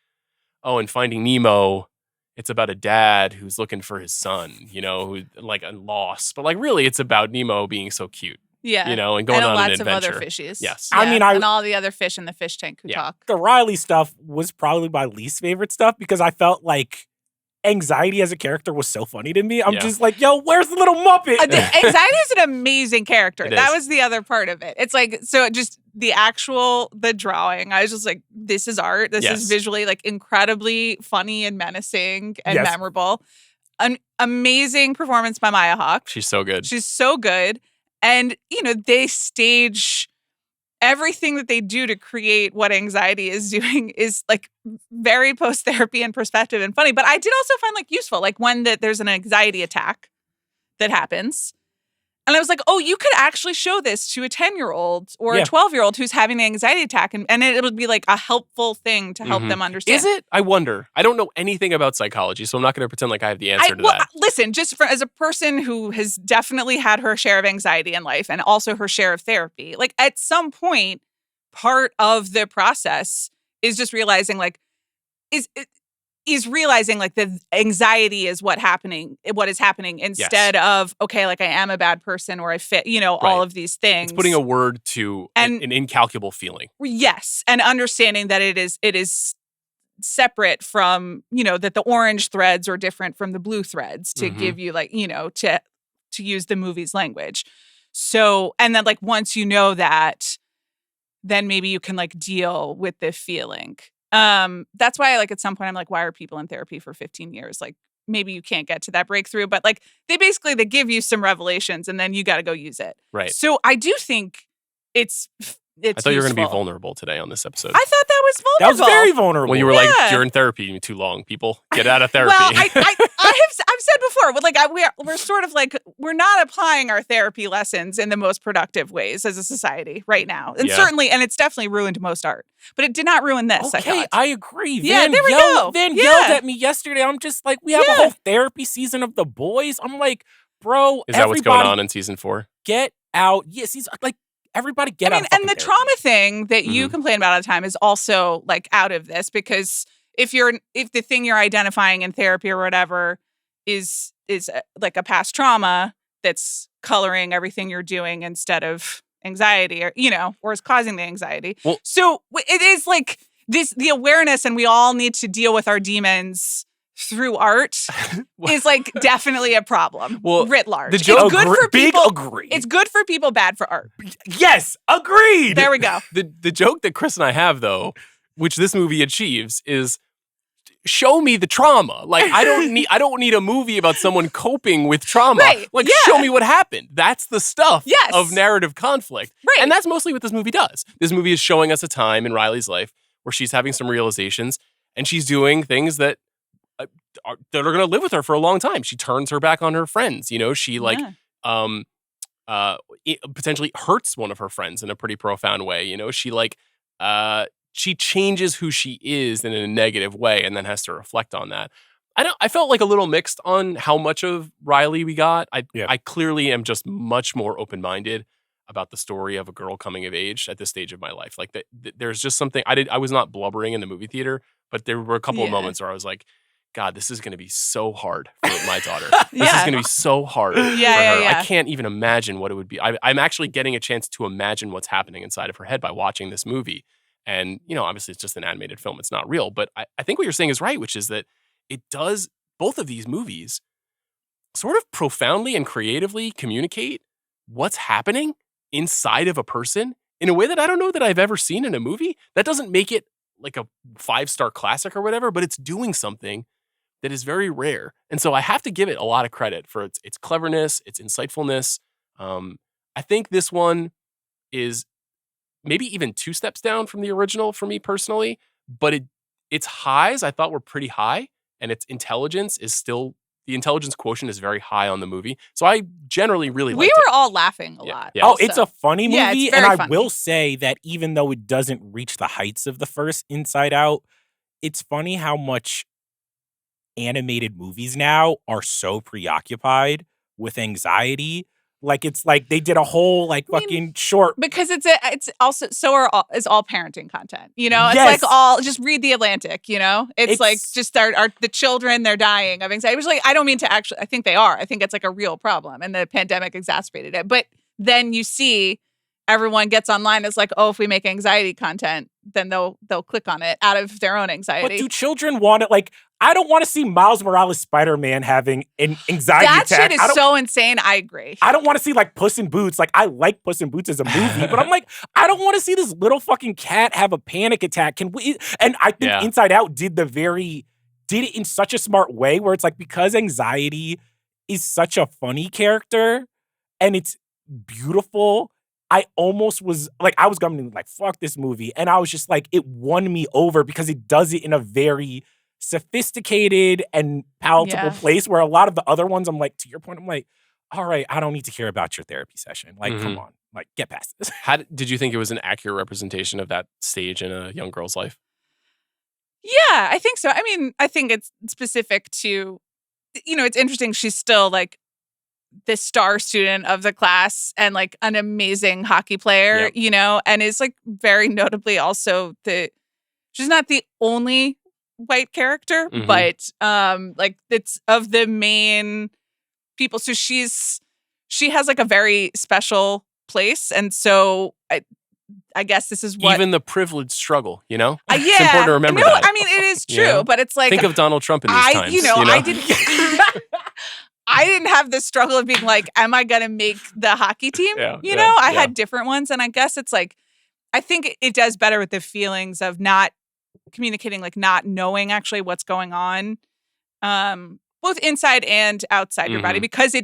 oh, in Finding Nemo, it's about a dad who's looking for his son, you know, who like a loss. But like really it's about Nemo being so cute. Yeah. You know, and going on an adventure. Lots of other fishes. Yes. Yeah. I mean, and all the other fish in the fish tank who talk. The Riley stuff was probably my least favorite stuff because I felt like Anxiety as a character was so funny to me. I'm just like, yo, where's the little Muppet? Anxiety is an amazing character. That is. was the other part of it. It's like, so just the drawing, I was just like, this is art. This is visually like incredibly funny and menacing and memorable. An amazing performance by Maya Hawke. She's so good. She's so good. And, you know, they stage everything that they do to create what Anxiety is doing is like very post-therapy and perspective and funny. But I did also find like useful, like when there's an anxiety attack that happens. And I was like, oh, you could actually show this to a 10-year-old or a 12-year-old who's having an anxiety attack. And it would be like a helpful thing to help them understand. Is it? I wonder. I don't know anything about psychology, so I'm not going to pretend like I have the answer to that. Listen, just as a person who has definitely had her share of anxiety in life and also her share of therapy, like at some point, part of the process is just realizing like, is realizing like the anxiety is what is happening instead of, okay, like I am a bad person or I fit, you know, all of these things. It's putting a word to an incalculable feeling. Yes. And understanding that it is separate from, you know, that the orange threads are different from the blue threads to give you like, you know, to use the movie's language. So, and then like once you know that, then maybe you can like deal with the feeling. That's why like at some point I'm like, why are people in therapy for 15 years? Like maybe you can't get to that breakthrough, but like they give you some revelations and then you got to go use it. Right. So I do think it's I thought you were going to be vulnerable today on this episode. I thought that was vulnerable. That was very vulnerable. Well, you were like, you're in therapy too long, people. Get out of therapy. Well, I've said before, but like we're sort of like, we're not applying our therapy lessons in the most productive ways as a society right now. And certainly, and it's definitely ruined most art. But it did not ruin this, Okay, I agree. Yeah, there we go. Van yelled at me yesterday. I'm just like, we have a whole therapy season of The Boys. I'm like, bro, is that what's going on in season 4? Get out. Yes, he's like, everybody get out. And the trauma thing that you complain about all the time is also like out of this, because if the thing you're identifying in therapy or whatever is like a past trauma that's coloring everything you're doing instead of anxiety, or you know, or is causing the anxiety. Well, so it is like the awareness, and we all need to deal with our demons through art is like definitely a problem. Well, writ large. The joke, it's good for people. Agree. It's good for people, bad for art. Yes, agreed. There we go. The joke that Chris and I have, though, which this movie achieves, is show me the trauma. Like I don't need a movie about someone coping with trauma. Right. Like show me what happened. That's the stuff of narrative conflict. Right. And that's mostly what this movie does. This movie is showing us a time in Riley's life where she's having some realizations and she's doing things that are going to live with her for a long time. She turns her back on her friends. You know, she potentially hurts one of her friends in a pretty profound way. You know, she like she changes who she is in a negative way and then has to reflect on that. I felt like a little mixed on how much of Riley we got. I clearly am just much more open-minded about the story of a girl coming of age at this stage of my life. Like there's just something I was not blubbering in the movie theater, but there were a couple of moments where I was like, God, this is going to be so hard for my daughter. This is going to be so hard for her. I can't even imagine what it would be. I'm actually getting a chance to imagine what's happening inside of her head by watching this movie. And, obviously it's just an animated film. It's not real. But I think what you're saying is right, which is that it does, both of these movies sort of profoundly and creatively communicate what's happening inside of a person in a way that I don't know that I've ever seen in a movie. That doesn't make it like a 5-star classic or whatever, but it's doing something that is very rare. And so I have to give it a lot of credit for its cleverness, its insightfulness. I think this one is maybe even 2 steps down from the original for me personally, but its highs I thought were pretty high, and its intelligence is still, the intelligence quotient is very high on the movie. So I generally really liked it. We were all laughing a lot. Yeah. Oh, it's a funny movie. Yeah, it's and very I funny. will say that even though it doesn't reach the heights of the first Inside Out, it's funny how much animated movies now are so preoccupied with anxiety. Like it's like they did a whole fucking short, because it's also is all parenting content. It's Yes. like all just read The Atlantic. It's like just the children, they're dying of anxiety. Which I don't mean to actually. I think they are. I think it's like a real problem, and the pandemic exacerbated it. But then you see everyone gets online. It's like, oh, if we make anxiety content, then they'll click on it out of their own anxiety. But do children want it? Like, I don't want to see Miles Morales Spider-Man having an anxiety attack. That shit is so insane. I agree. I don't want to see Puss in Boots. Like, I like Puss in Boots as a movie, but I'm like, I don't want to see this little fucking cat have a panic attack. Can we? And I think Inside Out did it in such a smart way where it's like, because anxiety is such a funny character and it's beautiful, I almost was like, I was going fuck this movie. And I was just like, it won me over because it does it in a very sophisticated and palatable place where a lot of the other ones, I'm like, to your point, I'm like, all right, I don't need to hear about your therapy session. Like, come on, get past this. Did you think it was an accurate representation of that stage in a young girl's life? Yeah, I think so. I mean, I think it's specific to, it's interesting. She's still the star student of the class and an amazing hockey player, and is very notably also she's not the only white character, but it's of the main people. So she has a very special place. And so I guess this is what even the privileged struggle, It's yeah, important to remember that. I mean, it is true, but it's like, think of Donald Trump in these times. I didn't have the struggle of being like, am I going to make the hockey team? I had different ones. And I guess it's I think it does better with the feelings of not communicating, not knowing actually what's going on, both inside and outside your body, because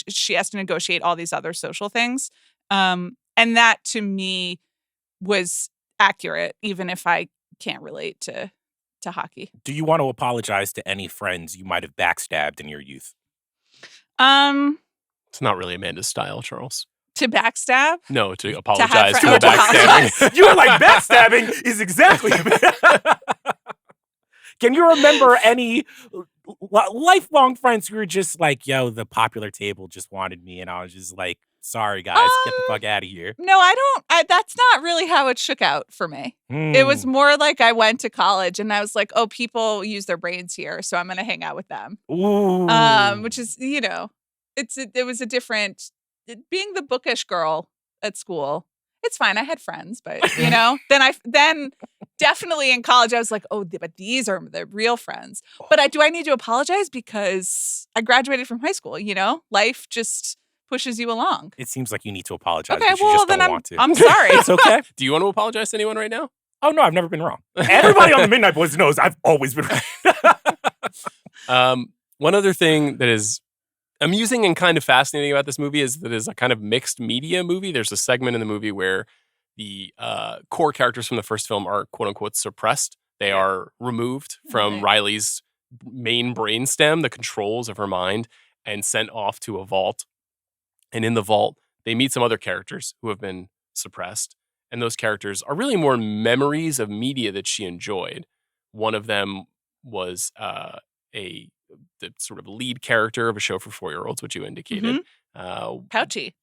she has to negotiate all these other social things. And that to me was accurate, even if I can't relate to hockey. Do you want to apologize to any friends you might have backstabbed in your youth? It's not really Amanda's style, Charles. To backstab? No, to apologize to have the backstabbing. You were like, backstabbing is exactly. Can you remember any lifelong friends who were just like, yo, the popular table just wanted me, and I was just like, sorry guys, get the fuck out of here? No, I don't. That's not really how it shook out for me. It was more like I went to college and I was like, oh, people use their brains here, so I'm going to hang out with them. Ooh. Which is, it was a different, being the bookish girl at school. It's fine. I had friends, but then definitely in college I was like, oh, but these are the real friends. But do I need to apologize because I graduated from high school? Life just pushes you along. It seems like you need to apologize. Okay, but you well just then don't want to. I'm sorry. It's okay. Do you want to apologize to anyone right now? Oh no, I've never been wrong. Everybody on the Midnight Boys knows I've always been right. One other thing that is amusing and kind of fascinating about this movie is that it's a kind of mixed media movie. There's a segment in the movie where the core characters from the first film are quote unquote suppressed. They are removed from Riley's main brainstem, the controls of her mind, and sent off to a vault. And in the vault, they meet some other characters who have been suppressed. And those characters are really more memories of media that she enjoyed. One of them was the sort of lead character of a show for 4-year-olds, which you indicated. Pouchy.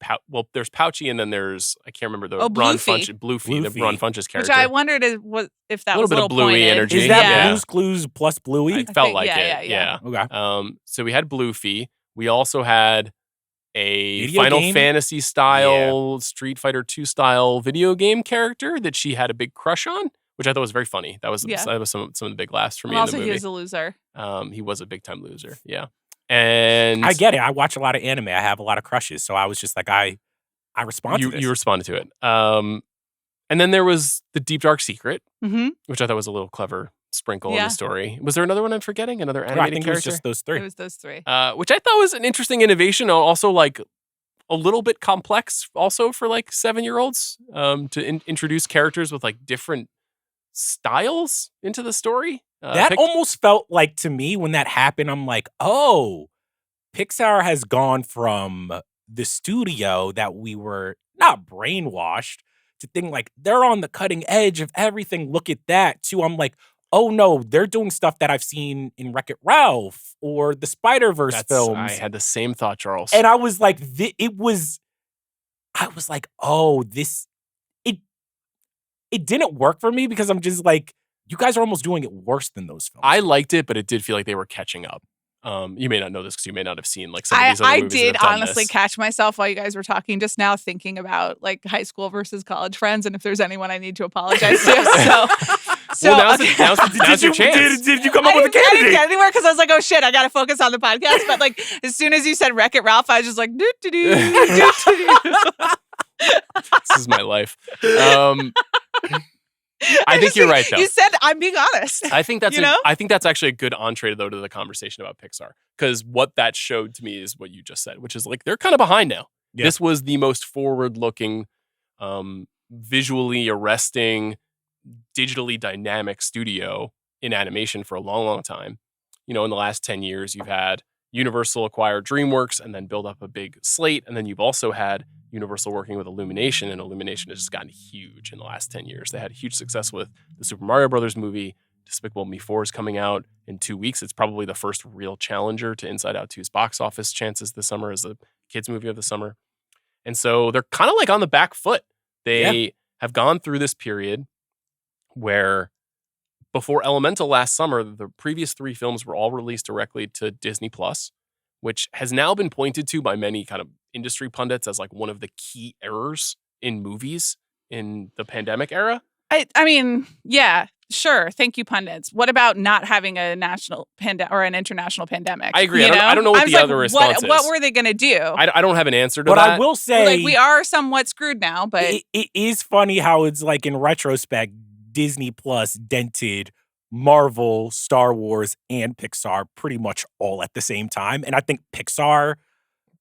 There's Pouchy, and then there's, I can't remember the Bluefy. Bluefy, the Ron Funches character. Which I wondered if that a little was bit of Bluey pointed. energy. Is that Yeah. Blue's Clues plus Bluey? I felt think- like yeah, it. yeah. Okay. So we had Bluefy. We also had a Video Final game? Fantasy style, Street Fighter 2 style video game character that she had a big crush on, which I thought was very funny. That was some of the big laughs for me in the Also, movie. he was a loser. He was a big time loser. Yeah. And I get it. I watch a lot of anime. I have a lot of crushes. So I was just like, I respond to this. you responded to it. And then there was the Deep Dark Secret, Mm-hmm. which I thought was a little clever sprinkle in Yeah. the story. Was there another one I'm forgetting? Another I animated think it was character? just those It three. was those three. Which I thought was an interesting innovation. Also, like a little bit complex, also for like 7-year-olds, to introduce characters with like different styles into the story. That almost felt like, to me, when that happened, I'm like, oh, Pixar has gone from the studio that we were not brainwashed to think like they're on the cutting edge of everything. Look at that, too. I'm like, oh no, they're doing stuff that I've seen in Wreck-It Ralph or the Spider-Verse films. I had the same thought, Charles. And I was like, oh, it didn't work for me because I'm just like, you guys are almost doing it worse than those films. I liked it, but it did feel like they were catching up. You may not know this because you may not have seen like some of these other I movies. did that have done honestly this. catch myself while you guys were talking just now, thinking about like high school versus college friends, and if there's anyone I need to apologize to. So Well, now's, okay. now's your chance. Did you come up with a I didn't candidate? get anywhere because I was like, oh shit, I got to focus on the podcast. But like, as soon as you said Wreck-It Ralph, I was just like, doo doo doo doo doo. This is my life. I think you're right, though. You said I'm being honest. I think that's You know? I think that's actually a good entree though to the conversation about Pixar, because what that showed to me is what you just said, which is like they're kind of behind now. Yeah. This was the most forward-looking, visually arresting, digitally dynamic studio in animation for a long, long time. You know, in the last 10 years, you've had Universal acquire DreamWorks and then build up a big slate, and then you've also had Universal working with Illumination, and Illumination has just gotten huge in the last 10 years. They had huge success with the Super Mario Brothers movie. Despicable Me 4 is coming out in 2 weeks. It's probably the first real challenger to Inside Out 2's box office chances this summer as the kids' movie of the summer. And so they're kind of like on the back foot. They have gone through this period where before Elemental last summer, the previous 3 films were all released directly to Disney Plus, which has now been pointed to by many kind of industry pundits as like one of the key errors in movies in the pandemic era. I mean, yeah, sure. Thank you, pundits. What about not having a national or an international pandemic? I agree. You I don't know what was the other response is. What were they going to do? I don't have an answer to But that. I will say, Like, we are somewhat screwed now, but it is funny how it's like in retrospect, Disney Plus dented Marvel, Star Wars, and Pixar pretty much all at the same time. And I think Pixar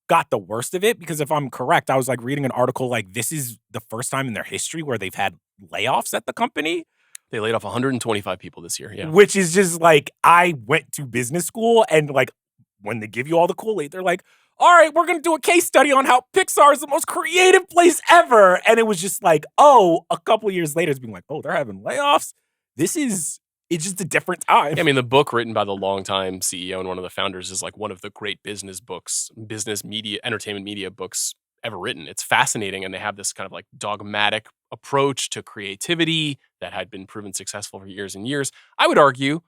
got the worst of it because if I'm correct, I was like reading an article like this is the first time in their history where they've had layoffs at the company. They laid off 125 people this year. Yeah. Which is just like, I went to business school and like when they give you all the Kool-Aid, they're like, all right, we're going to do a case study on how Pixar is the most creative place ever. And it was just like, oh, a couple years later, it's being like, oh, they're having layoffs. It's just a different time. I mean, the book written by the longtime CEO and one of the founders is like one of the great business media, entertainment media books ever written. It's fascinating. And they have this kind of like dogmatic approach to creativity that had been proven successful for years and years. I would argue,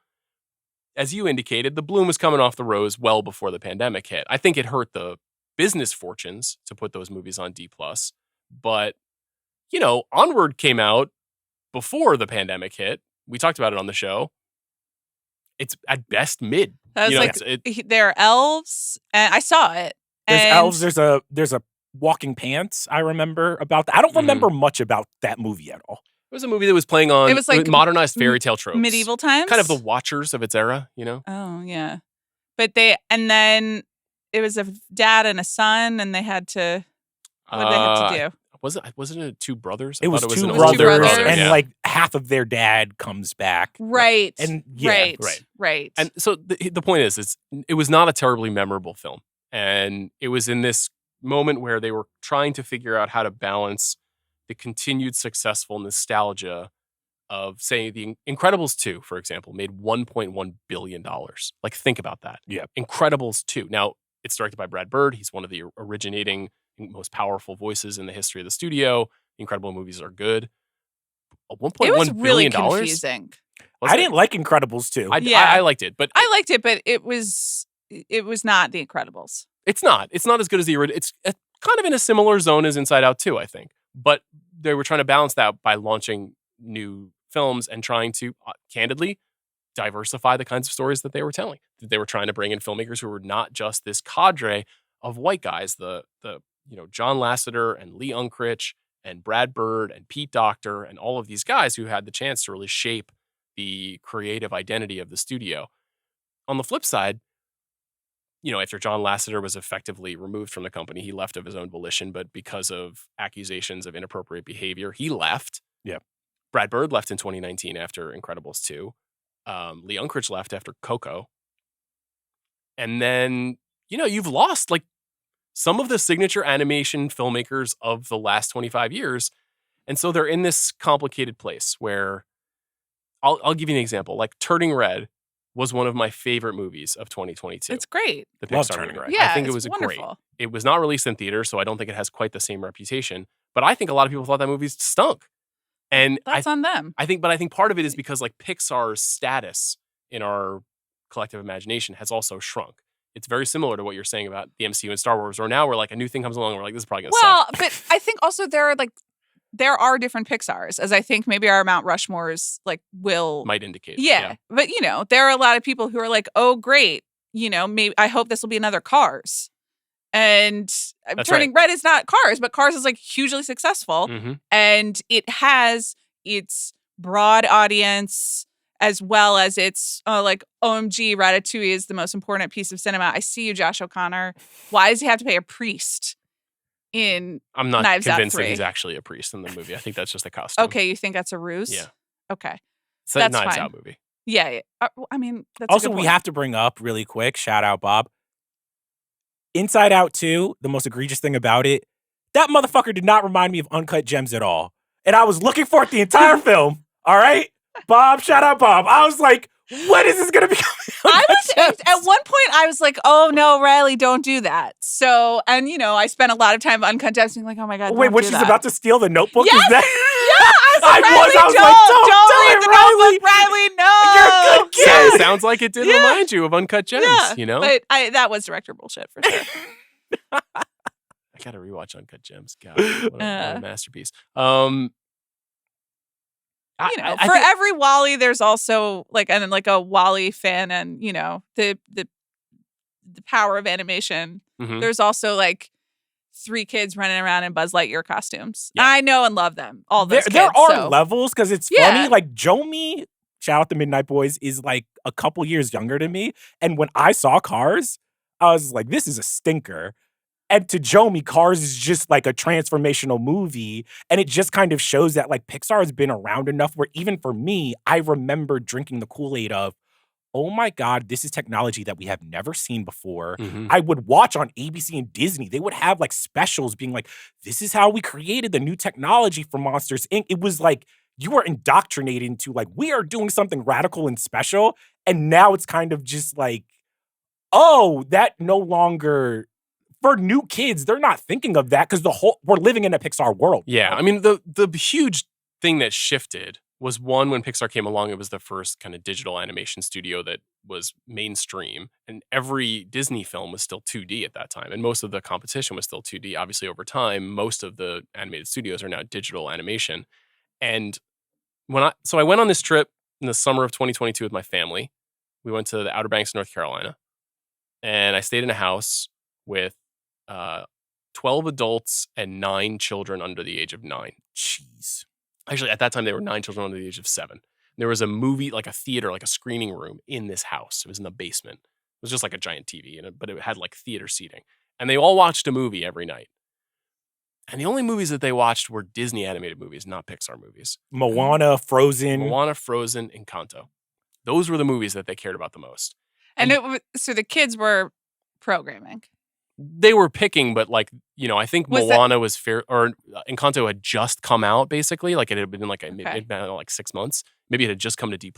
as you indicated, the bloom was coming off the rose well before the pandemic hit. I think it hurt the business fortunes to put those movies on D+. But, you know, Onward came out before the pandemic hit. We talked about it on the show. It's at best mid. that was You know, like there are elves, and I saw it. There's and elves. There's a Walking Pants. I remember about that. I don't remember much about that movie at all. It was a movie that was playing on It was like modernized fairy tale tropes. medieval times, Kind of the Watchers of its era, you know? Oh yeah, but then it was a dad and a son, and they had to. What did they have to do? Wasn't it two brothers? It was thought two an brothers, older brothers, and yeah. like half of their dad comes back. Right. And yeah, right. And so the point is, it was not a terribly memorable film. And it was in this moment where they were trying to figure out how to balance the continued successful nostalgia of, say, The Incredibles 2, for example, made $1.1 billion. Like, think about that. Yeah. Incredibles 2. Now, it's directed by Brad Bird. He's one of the originating, most powerful voices in the history of the studio. The Incredible movies are good. $1.1 It was billion? really confusing. I didn't like Incredibles 2. I liked it, but I liked it, but it was not The Incredibles. It's not. It's not as good as the original. It's kind of in a similar zone as Inside Out 2, I think. But they were trying to balance that by launching new films and trying to, candidly, diversify the kinds of stories that they were telling. They were trying to bring in filmmakers who were not just this cadre of white guys, the John Lasseter and Lee Unkrich and Brad Bird and Pete Docter and all of these guys who had the chance to really shape the creative identity of the studio. On the flip side, after John Lasseter was effectively removed from the company, he left of his own volition, but because of accusations of inappropriate behavior, he left. Yeah. Brad Bird left in 2019 after Incredibles 2. Lee Unkrich left after Coco. And then, you've lost like some of the signature animation filmmakers of the last 25 years. And so they're in this complicated place where I'll give you an example. Like Turning Red was one of my favorite movies of 2022. It's great. The Love Pixar Turning movie. Red. Yeah, I think it it's was wonderful. great. It was not released in theaters, so I don't think it has quite the same reputation. But I think a lot of people thought that movie stunk. And That's on them. I think part of it is because like Pixar's status in our collective imagination has also shrunk. It's very similar to what you're saying about the MCU and Star Wars, where now we're like a new thing comes along, we're like, this is probably gonna suck. But I think also there are different Pixars, as I think maybe our Mount Rushmores Might indicate. Yeah. But there are a lot of people who are like, oh great, maybe I hope this will be another Cars. And Turning Red is not Cars, but Cars is like hugely successful. Mm-hmm. And it has its broad audience as well as its OMG, Ratatouille is the most important piece of cinema. I see you, Josh O'Connor. Why does he have to play a priest in I'm not Knives Out convinced that 3? he's actually a priest in the movie. I think that's just a costume. Okay, you think that's a ruse? Yeah. Okay. It's a That's Knives fine. Out movie. Yeah. I mean, that's Also, a good we point. have to bring up really quick, shout out Bob. Inside Out 2, the most egregious thing about it, that motherfucker did not remind me of Uncut Gems at all. And I was looking for it the entire film. All right? Bob, shout out Bob. I was like, when is this going to become At one point, I was like, oh no, Riley, don't do that. So, and I spent a lot of time Uncut Gems being like, oh my God, Wait, don't when do she's that. about to steal the notebook? Yes! Is that? Yeah, I was like, Don't Riley, leave the no. You're a good kid. Sounds like it did remind you of Uncut Gems, But that was director bullshit for sure. I gotta rewatch Uncut Gems. God, what a masterpiece. For every Wall-E, there's also a Wall-E fan, and the power of animation. Mm-hmm. There's also 3 kids running around in Buzz Lightyear costumes. Yeah. I know and love them. All those kids. There are so. levels because it's funny. Like Jomi, shout out the Midnight Boys, is like a couple years younger than me. And when I saw Cars, I was like, this is a stinker. And to Jomi, Cars is just like a transformational movie. And it just kind of shows that Pixar has been around enough where even for me, I remember drinking the Kool-Aid of, oh my God, this is technology that we have never seen before. Mm-hmm. I would watch on ABC and Disney. They would have specials being like, this is how we created the new technology for Monsters, Inc. It was like you were indoctrinated into we are doing something radical and special. And now it's kind of just oh, that no longer... For new kids, they're not thinking of that because we're living in a Pixar world. Yeah, I mean, the huge thing that shifted was one, when Pixar came along, it was the first kind of digital animation studio that was mainstream. And every Disney film was still 2D at that time. And most of the competition was still 2D. Obviously, over time, most of the animated studios are now digital animation. And I went on this trip in the summer of 2022 with my family. We went to the Outer Banks, North Carolina. And I stayed in a house with 12 adults and 9 children under the age of 9. Jeez. Actually, at that time, there were 9 children under the age of 7. There was a movie, a theater, a screening room in this house. It was in the basement. It was just a giant TV, but it had theater seating. And they all watched a movie every night. And the only movies that they watched were Disney animated movies, not Pixar movies. Moana, Frozen, Encanto. Those were the movies that they cared about the most. And so the kids were programming. They were picking, but like, I think Was Moana was fair, or Encanto had just come out basically. Like it had been like it'd been like 6 months. Maybe it had just come to D+.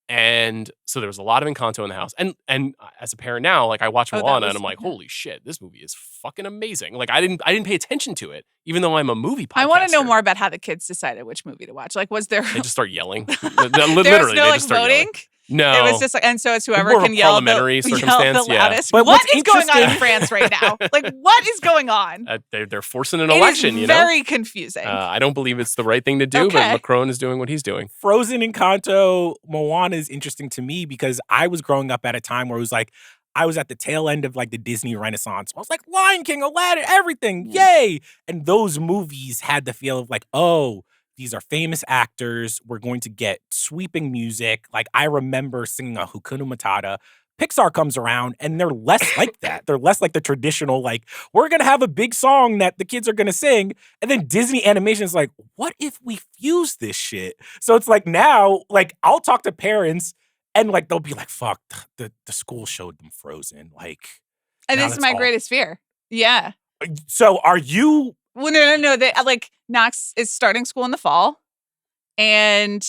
And so there was a lot of Encanto in the house. And as a parent now, like I watch Moana and I'm like, holy shit, this movie is fucking amazing. Like I didn't pay attention to it, even though I'm a movie podcaster. I want to know more about how the kids decided which movie to watch. Like, was there? They just start yelling. There Literally, was no they like just start voting. Yelling. No, it was just like, and so it's whoever more of can a yell parliamentary circumstance. the loudest. But What what's is going on in interesting- France right now? Like, what is going on? They're forcing an election. It is very confusing. I don't believe it's the right thing to do, Okay. but Macron is doing what he's doing. Frozen, Encanto, Moana is interesting to me because I was growing up at a time where it was like, I was at the tail end of like the Disney Renaissance. I was like, Lion King, Aladdin, everything, yay! And those movies had the feel of like, oh, these are famous actors. We're going to get sweeping music. Like I remember singing a Hakuna Matata. Pixar comes around and they're less like that. They're less like the traditional, like, we're going to have a big song that the kids are going to sing. And then Disney animation is like, what if we fuse this shit? So it's like now, like, I'll talk to parents and like, they'll be like, fuck, the school showed them Frozen. Like, and now this is that's my all. greatest fear. Yeah. So are you? Well, no. Like Knox is starting school in the fall, and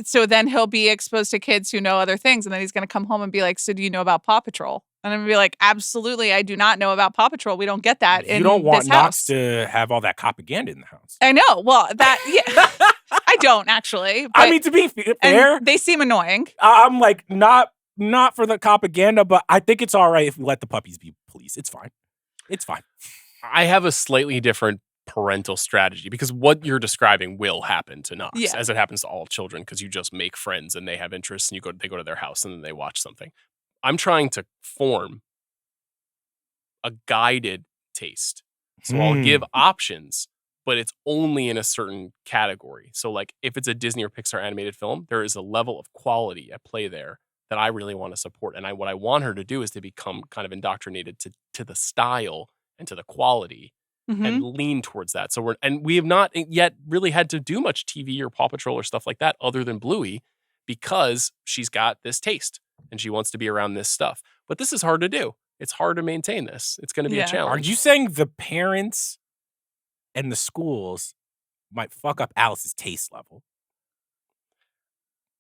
so then he'll be exposed to kids who know other things, and then he's going to come home and be like, "So do you know about Paw Patrol?" And I'm going to be like, "Absolutely, I do not know about Paw Patrol. We don't get that in You don't want this Knox house." to have all that propaganda in the house. I know. Well, I don't actually. I but- mean, to be fair, and they seem annoying. I'm like, not for the propaganda, but I think it's all right if we let the puppies be police. It's fine. It's fine. I have a slightly different parental strategy because what you're describing will happen to Knox, Yeah. as it happens to all children, because you just make friends and they have interests and they go to their house and then they watch something. I'm trying to form a guided taste. So I'll give options, but it's only in a certain category. So like if it's a Disney or Pixar animated film, there is a level of quality at play there that I really want to support. And what I want her to do is to become kind of indoctrinated to the style and to the quality and lean towards that. So we have not yet really had to do much TV or Paw Patrol or stuff like that other than Bluey, because she's got this taste and she wants to be around this stuff. But this is hard to do. It's hard to maintain this. It's going to be a Yeah. challenge. Are you saying the parents and the schools might fuck up Alice's taste level?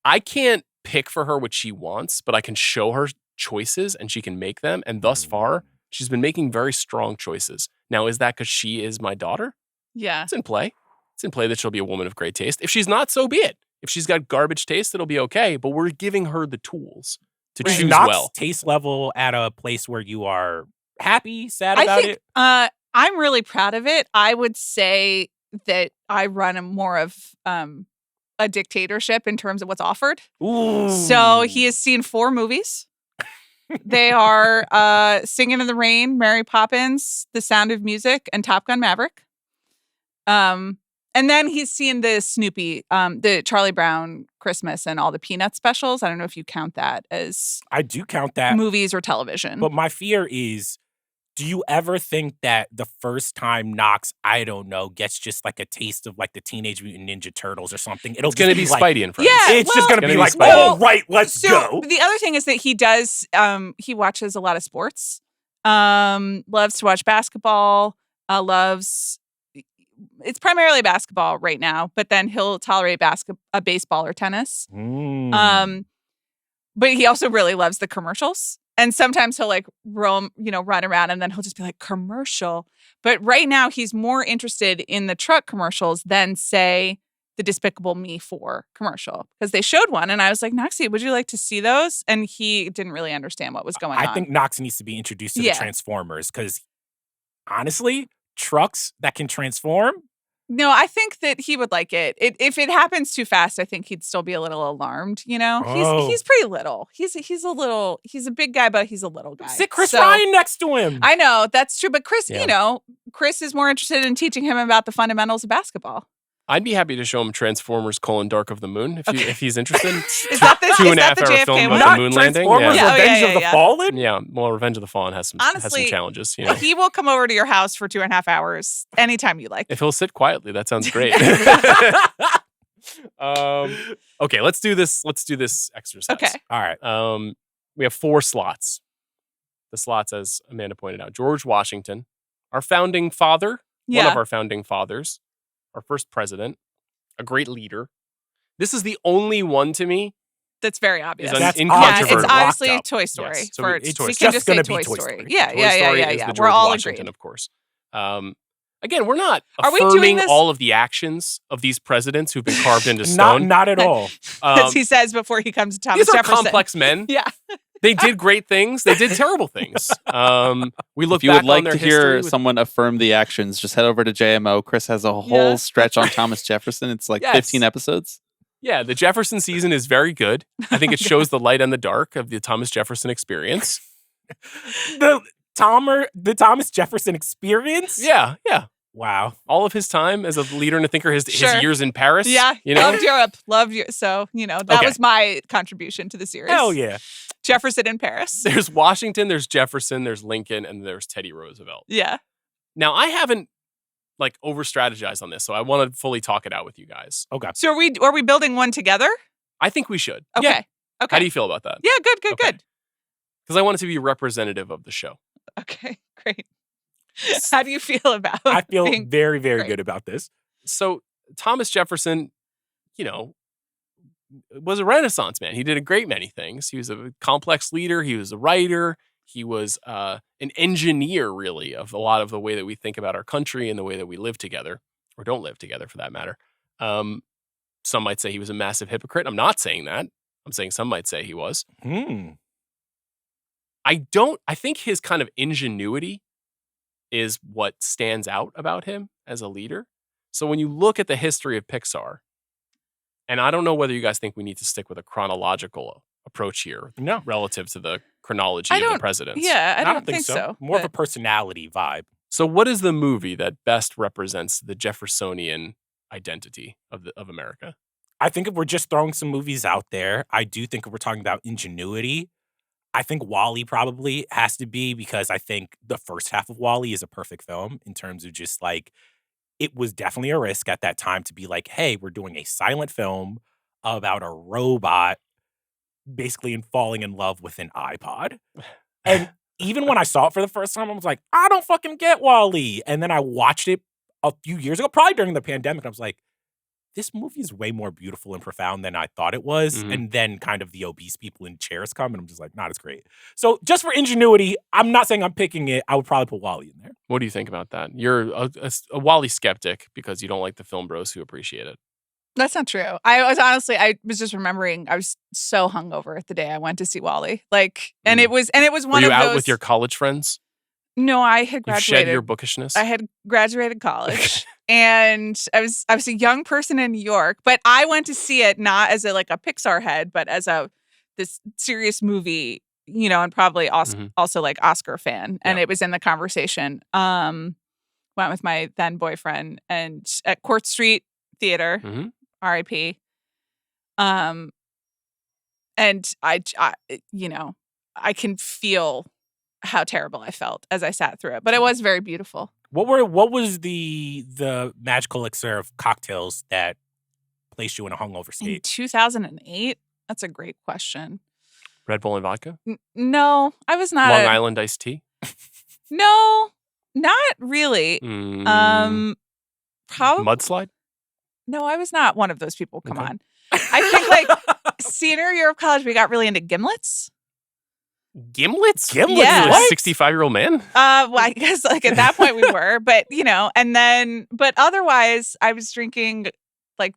I can't pick for her what she wants, but I can show her choices and she can make them. And thus far, she's been making very strong choices. Now, is that because she is my daughter? Yeah. It's in play. It's in play that she'll be a woman of great taste. If she's not, so be it. If she's got garbage taste, it'll be okay. But we're giving her the tools to Is choose Knox well. taste level at a place where you are happy, sad I about think it? I'm really proud of it. I would say that I run more of a dictatorship in terms of what's offered. Ooh. So he has seen 4 movies. They are Singing in the Rain, Mary Poppins, The Sound of Music, and Top Gun Maverick. And then he's seen the Snoopy, the Charlie Brown Christmas and all the Peanuts specials. I don't know if you count that as I do count that. movies or television. But my fear is, do you ever think that the first time Knox, I don't know, gets just like a taste of like the Teenage Mutant Ninja Turtles or something? It's going to be like, Spidey and Friends. Yeah. It's just well, going to be It's like, gonna be Spidey. all right, let's So go. the other thing is that he does, he watches a lot of sports, loves to watch basketball, it's primarily basketball right now, but then he'll tolerate baseball or tennis. Mm. But he also really loves the commercials. And sometimes he'll like run around and then he'll just be like, commercial. But right now he's more interested in the truck commercials than, say, the Despicable Me 4 commercial. Because they showed one and I was like, Noxie, would you like to see those? And he didn't really understand what was going on. I think Knox needs to be introduced to Yeah. the Transformers because honestly, trucks that can transform. No, I think that he would like it. If it happens too fast, I think he'd still be a little alarmed. You know, Oh. he's pretty little. He's a big guy, but he's a little guy. Sit Chris So- Ryan next to him. I know that's true, but Chris, Yeah. Chris is more interested in teaching him about the fundamentals of basketball. I'd be happy to show him Transformers: Dark of the Moon if he's interested. Is that the 2.5 is that the hour JFK film one? about Not the moon landing. Transformers, Yeah. Yeah, oh, Revenge yeah, of the yeah. Fallen. Yeah, well, Revenge of the Fallen has some Honestly, challenges. You know, He will come over to your house for 2.5 hours anytime you like. if he'll sit quietly, that sounds great. Okay, let's do this. Let's do this exercise. Okay. All right. We have 4 slots. the slots, as Amanda pointed out. George Washington, our founding father, one of our founding fathers, our first president, a great leader. This is the only one to me That's very obvious. That's incontrovertible. It's obviously Locked up. Toy Story. Yes. So for, it's we Toy can Story. just It's say gonna Toy be Toy Story. Story. Yeah, Toy Story is the We're George all Washington, agreed. of course. Again, we're not Are we doing affirming this- all of the actions of these presidents who've been carved into stone. Not at all. As he says before he comes to Thomas These are Jefferson. complex men. Yeah. They did great things. They did terrible things. We look If you back would like on their to hear history with- someone affirm the actions, just head over to JMO. Chris has a whole stretch on Thomas Jefferson. It's like 15 episodes. Yeah, the Jefferson season is very good. I think it shows the light and the dark of the Thomas Jefferson experience. The Thomas Jefferson experience? Yeah. Wow. All of his time as a leader and a thinker, his Sure. years in Paris. Yeah. You know? Loved Europe. Loved Europe. So, that Okay. was my contribution to the series. Hell yeah. Jefferson in Paris. There's Washington, there's Jefferson, there's Lincoln, and there's Teddy Roosevelt. Yeah. Now, I haven't over strategized on this, so I want to fully talk it out with you guys. Okay. So are we building one together? I think we should. Okay. Yeah. Okay. How do you feel about that? Yeah, good. Okay. Because I want it to be representative of the show. Okay, great. How do you feel about I feel being- very, very great. good about this. So Thomas Jefferson, was a Renaissance man. He did a great many things. He was a complex leader. He was a writer. He was an engineer, really, of a lot of the way that we think about our country and the way that we live together, or don't live together for that matter. Some might say he was a massive hypocrite. I'm not saying that. I'm saying some might say he was. I think his kind of ingenuity is what stands out about him as a leader. So when you look at the history of Pixar, and I don't know whether you guys think we need to stick with a chronological approach here No. relative to the chronology of the presidents. Yeah, I I don't think so. More of a but- personality vibe. So what is the movie that best represents the Jeffersonian identity of America? I think if we're just throwing some movies out there, I do think if we're talking about ingenuity, I think WALL-E probably has to be, because I think the first half of WALL-E is a perfect film in terms of just it was definitely a risk at that time to be like, hey, we're doing a silent film about a robot basically falling in love with an iPod. And even when I saw it for the first time, I was like, I don't fucking get WALL-E. And then I watched it a few years ago, probably during the pandemic. I was like, this movie is way more beautiful and profound than I thought it was. Mhm. And then kind of the obese people in chairs come, and I'm just like, not as great. So just for ingenuity, I'm not saying I'm picking it. I would probably put WALL-E in there. What do you think about that? You're a WALL-E skeptic because you don't like the film bros who appreciate it. That's not true. I was just remembering I was so hungover the day I went to see WALL-E. And it was Were one you of out those. with your college friends? No, I had You've graduated. shed your bookishness? I had graduated college, and I was a young person in New York. But I went to see it not as a Pixar head, but as this serious movie, and probably also Oscar fan. And Yeah. it was in the conversation. Went with my then boyfriend, and at Court Street Theater, Mhm. R.I.P. And I can feel how terrible I felt as I sat through it, but it was very beautiful. What was the magical elixir of cocktails that placed you in a hungover In state? 2008, that's a great question. Red Bull and vodka? No, I was not. Long Island iced tea? No, not really. Mm, Probably. mudslide? No, I was not one of those people. Come Okay. on. I think senior year of college, we got really into gimlets. Gimlets? Gimlets? Yeah. You're a What? 65-year-old man? Well, I guess at that point we were, but but otherwise I was drinking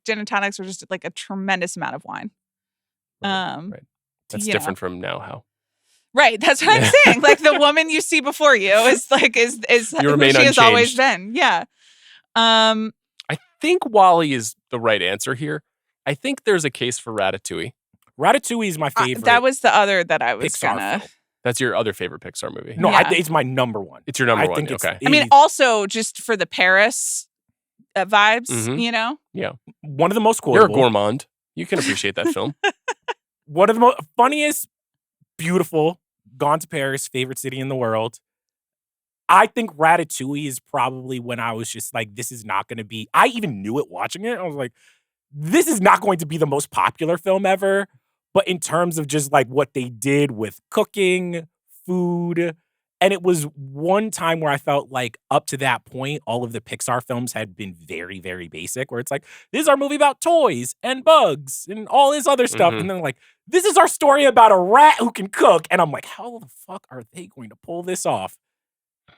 gin and tonics or just a tremendous amount of wine. Right. That's you different from now. How? Right. That's what I'm saying. The woman you see before you is You who remain she has always unchanged. been. Yeah. I think WALL-E is the right answer here. I think there's a case for Ratatouille. Ratatouille is my favorite. That was the other that I was Pixar gonna. film. That's your other favorite Pixar movie. No, Yeah. it's my number one. It's your number I one. think it's- Okay. I mean, also just for the Paris vibes, Mhm. One of the most You're quotable. a gourmand. You can appreciate that film. One of the most funniest, beautiful, Gone to Paris, favorite city in the world. I think Ratatouille is probably when I was just like, this is not going to be, I even knew it watching it. I was like, this is not going to be the most popular film ever. But in terms of just what they did with cooking, food. And it was one time where I felt like up to that point, all of the Pixar films had been very, very basic, where it's like, this is our movie about toys and bugs and all this other stuff. Mhm. And then like, this is our story about a rat who can cook. And I'm like, how the fuck are they going to pull this off?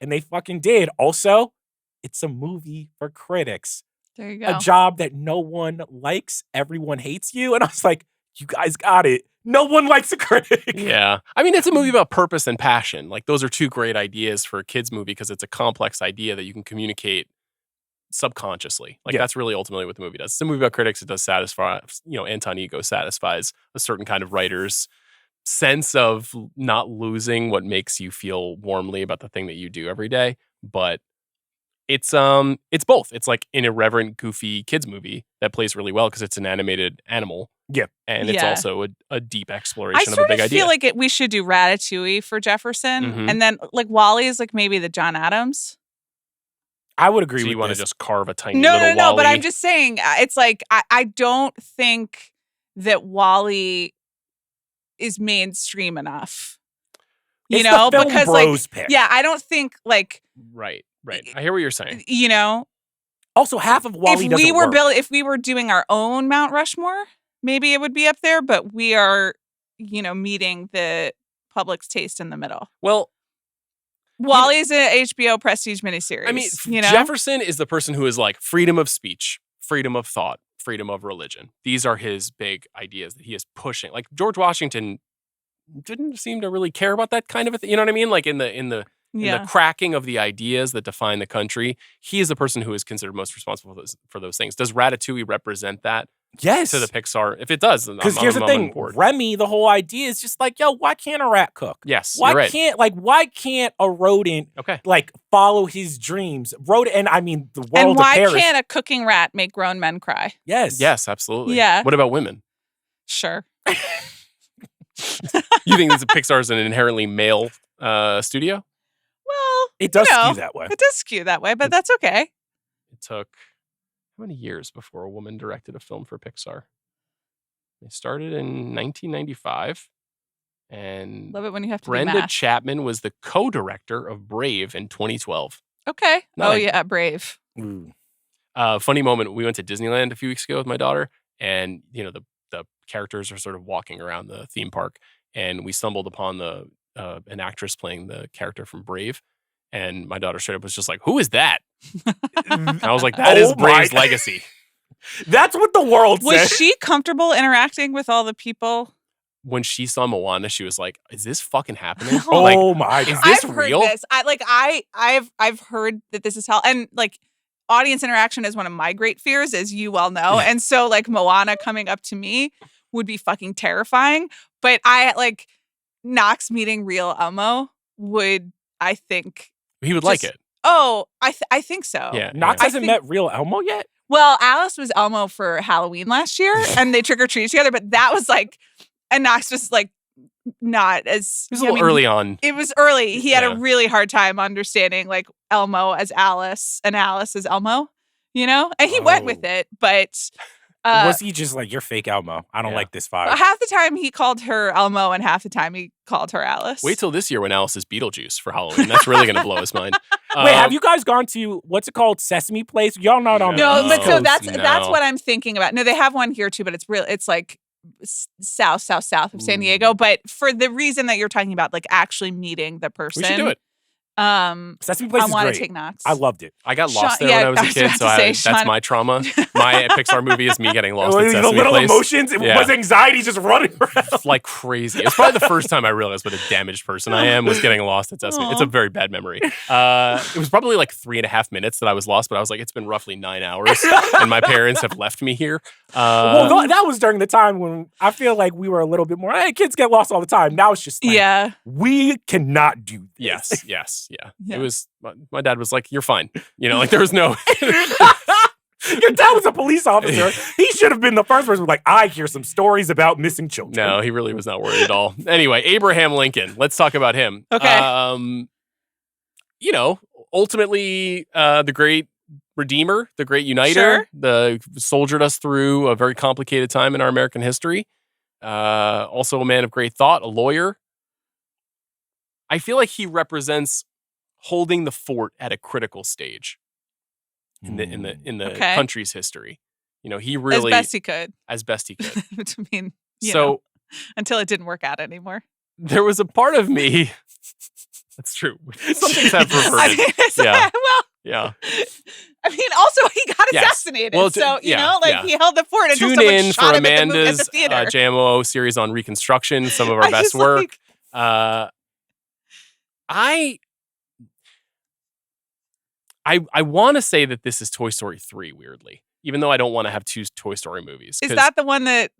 And they fucking did. Also, it's a movie for critics. There you A go. job that no one likes. Everyone hates you. And I was like, you guys got it. No one likes a critic. Yeah. I mean, it's a movie about purpose and passion. Like, those are two great ideas for a kid's movie because it's a complex idea that you can communicate subconsciously. Like, Yeah. that's really ultimately what the movie does. It's a movie about critics. It does satisfy, Anton Ego satisfies a certain kind of writer's sense of not losing what makes you feel warmly about the thing that you do every day. But it's both. It's like an irreverent, goofy kids movie that plays really well because it's an animated animal. Yeah. And it's Yeah. also a deep I exploration of a sort big of idea. feel like we should do Ratatouille for Jefferson, Mhm. and then like Wally is like maybe the John Adams. I would agree So with you want to this. just carve a tiny No, little no, no. But Wally? I'm just saying, it's like I don't think that Wally is mainstream enough. You It's know, the film because bros like, pick. yeah, I don't think like, Right. I hear what you're saying. you know, Also, half of Wally if doesn't we were work. if we were doing our own Mount Rushmore, maybe it would be up there. But we are, meeting the public's taste in the middle. Well, Wally is an HBO prestige miniseries. I mean, you know, Jefferson is the person who is like freedom of speech, freedom of thought, freedom of religion. These are his big ideas that he is pushing. Like, George Washington didn't seem to really care about that kind of a thing. You know what I mean? Like, in the cracking of the ideas that define the country, he is the person who is considered most responsible for those things. Does Ratatouille represent that Yes. to the Pixar? If it does, then Because here's the I'm thing, on board. Remy, the whole idea is just like, yo, why can't a rat cook? Yes, Why you're right. why can't a rodent Okay. like follow his dreams? Rodent, and I mean the world and why of Paris. can't a cooking rat make grown men cry? Yes. Yes, absolutely. Yeah. What about women? Sure. You think this Pixar is an inherently male studio? Well, It does you know, skew that way. it does skew that way, but that's okay. It took how many years before a woman directed a film for Pixar? They started in 1995, and Love it when you have to do Brenda math. Chapman was the co-director of Brave in 2012. Okay. Not Oh a- yeah, brave. Ooh. Funny moment, we went to Disneyland a few weeks ago with my daughter, and the characters are sort of walking around the theme park, and we stumbled upon an actress playing the character from Brave, and my daughter straight up was just like, "Who is that?" And I was like, "That is Oh my- Brave's legacy." That's what the world Was says. she comfortable interacting with all the people? When she saw Moana, she was like, "Is this fucking happening?" Oh Like, my is god. this I've real? heard this. I've heard that this is hell, and like audience interaction is one of my great fears, as you well know. Yeah. And so like Moana coming up to me would be fucking terrifying. But I like Knox meeting real Elmo would, I think. He would like Just- it. Oh, I think so. Yeah. Knox yeah. hasn't met real Elmo yet? Well, Alice was Elmo for Halloween last year, and they trick or treated together. But that was like, and Knox was like, not as. It was a little early on. It was early. He had Yeah. a really hard time understanding like Elmo as Alice and Alice as Elmo, and he went with Oh. it. But Was he just like, you're fake Elmo? I don't Yeah. like this vibe. half the time he called her Elmo, and half the time he called her Alice. Wait till this year when Alice is Beetlejuice for Halloween. That's really going to blow his mind. Wait, have you guys gone to what's it called? Sesame Place? Y'all not on No, the but East so Coast. that's No. what I'm thinking about. No, they have one here too, but it's real. It's like south of San Ooh. Diego. But for the reason that you're talking about, like actually meeting the person, We should do it. Sesame Place I is want great. to take Knox. I loved it. I got Sean- lost there yeah, when I was I a was kid, about so to say, that's Sean- my trauma. My Pixar movie is me getting lost at the Sesame little Place. emotions, it Yeah. was anxiety just running around. It's like crazy. It's probably the first time I realized what a damaged person I am was getting lost at Sesame. It's a Aw. very bad memory. It was probably like 3.5 minutes that I was lost, but I was like, it's been roughly 9 hours, and my parents have left me here. Well, that was during the time when I feel like we were a little bit more, hey, kids get lost all the time. Now it's just like, yeah. we cannot do this. yes, yeah. Yeah. It was. My dad was like, "You're fine." Like there was no. Your dad was a police officer. He should have been the first person like, I hear some stories about missing children. No, he really was not worried at all. Anyway, Abraham Lincoln. Let's talk about him. Okay. Ultimately, the great redeemer, the great uniter, soldiered us through a very complicated time in our American history. Also a man of great thought, a lawyer. I feel like he represents holding the fort at a critical stage in the Okay. country's history. You know, he really as best he could. I mean, So until it didn't work out anymore. there was a part of me. That's true. Some things have reverted. I mean, well, Yeah. I mean, also he got Yes. assassinated, Well, so he held the fort until Tune someone in shot for him at the Amanda's theater. JMO series on Reconstruction, some of our best work. I want to say that this is Toy Story 3, weirdly, even though I don't want to have two Toy Story movies. Is that the one that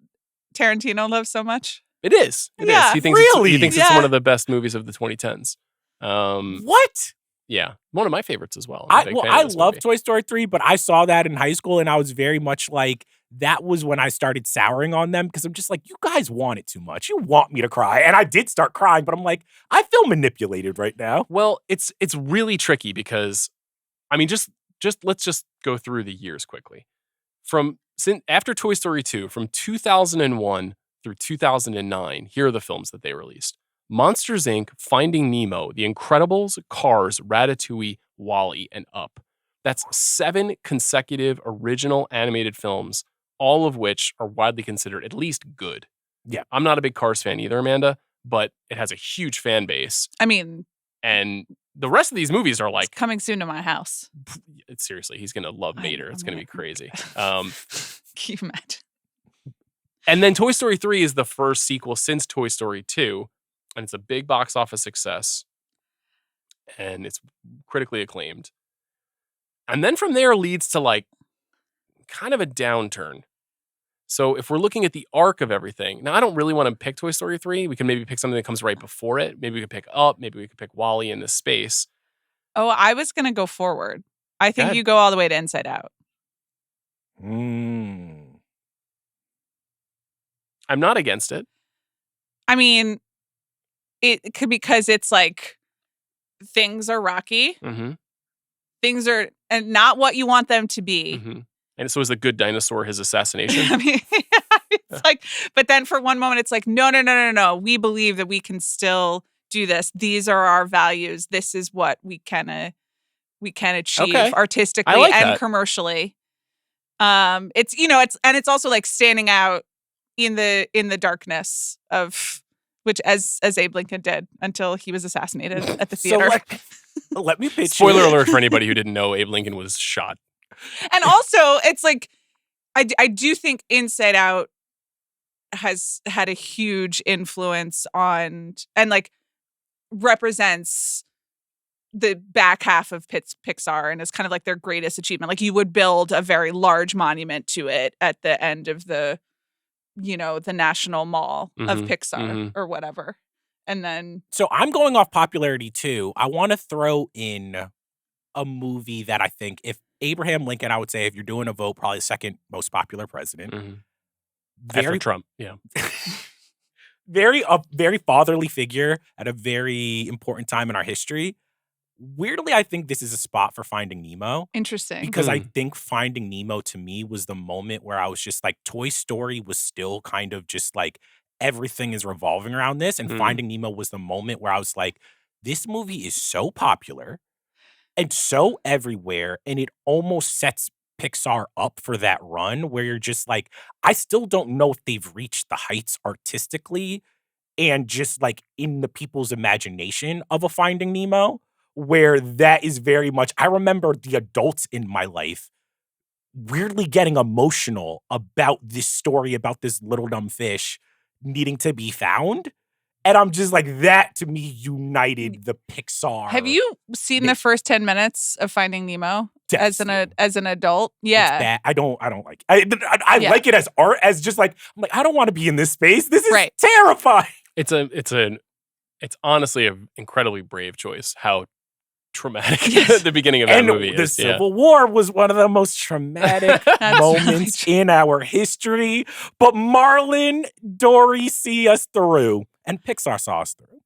Tarantino loves so much? It is. It is. Yeah. He thinks Really? it's one of the best movies of the 2010s. What? Yeah, one of my favorites as well. I'm a big fan of I this love movie. Toy Story 3, but I saw that in high school and I was very much like, that was when I started souring on them because I'm just like, you guys want it too much. You want me to cry. And I did start crying, but I'm like, I feel manipulated right now. Well, it's really tricky because, I mean, let's just go through the years quickly. After Toy Story 2, from 2001 through 2009, here are the films that they released: Monsters, Inc., Finding Nemo, The Incredibles, Cars, Ratatouille, WALL-E, and Up. That's 7 consecutive original animated films, all of which are widely considered at least good. Yeah. I'm not a big Cars fan either, Amanda, but it has a huge fan base. I mean, And the rest of these movies are it's like, coming soon to my house. seriously, he's going to love Mater. It's going to be crazy. Can you imagine? And then Toy Story 3 is the first sequel since Toy Story 2. And it's a big box office success. And it's critically acclaimed. And then from there leads to like kind of a downturn. So if we're looking at the arc of everything, now I don't really want to pick Toy Story 3. We can maybe pick something that comes right before it. Maybe we could pick Up. Maybe we could pick WALL-E in this space. Oh, I was going to go forward. I think ahead. you go all the way to Inside Out. I'm not against it. I mean, it could because it's like things are rocky. Mm-hmm. Things are and not what you want them to be. Mm-hmm. And so is the good dinosaur his assassination? I mean, it's like, but then for one moment, it's like, no. We believe that we can still do this. These are our values. This is what we can achieve artistically like and that. commercially. It's also like standing out in the darkness of which as Abe Lincoln did until he was assassinated at the theater. So let me pitch Spoiler alert for anybody who didn't know, Abe Lincoln was shot. And also, it's like, I do think Inside Out has had a huge influence on, and like represents the back half of Pixar and is kind of like their greatest achievement. Like you would build a very large monument to it at the end of the National Mall of Pixar or whatever. And then. So I'm going off popularity too. I want to throw in a movie that I think if Abraham Lincoln, I would say if you're doing a vote, probably the second most popular president. Mm-hmm. After Trump, yeah. very fatherly figure at a very important time in our history. Weirdly, I think this is a spot for Finding Nemo. Interesting. Because I think Finding Nemo to me was the moment where I was just like, Toy Story was still kind of just like, everything is revolving around this. And Finding Nemo was the moment where I was like, this movie is so popular and so everywhere. And it almost sets Pixar up for that run where you're just like, I still don't know if they've reached the heights artistically and just like in the people's imagination of a Finding Nemo, where that is very much, I remember the adults in my life weirdly getting emotional about this story about this little dumb fish needing to be found. And I'm just like, that to me united the Pixar. Have you seen the first 10 minutes of Finding Nemo as an adult? Yeah. It's bad. I don't like it. I like it as art, as just like, I'm like, I don't want to be in this space. This is terrifying. It's honestly an incredibly brave choice. How traumatic the beginning of that movie is. The Civil War was one of the most traumatic moments in our history. But Marlon, Dory see us through, and Pixar saw us through.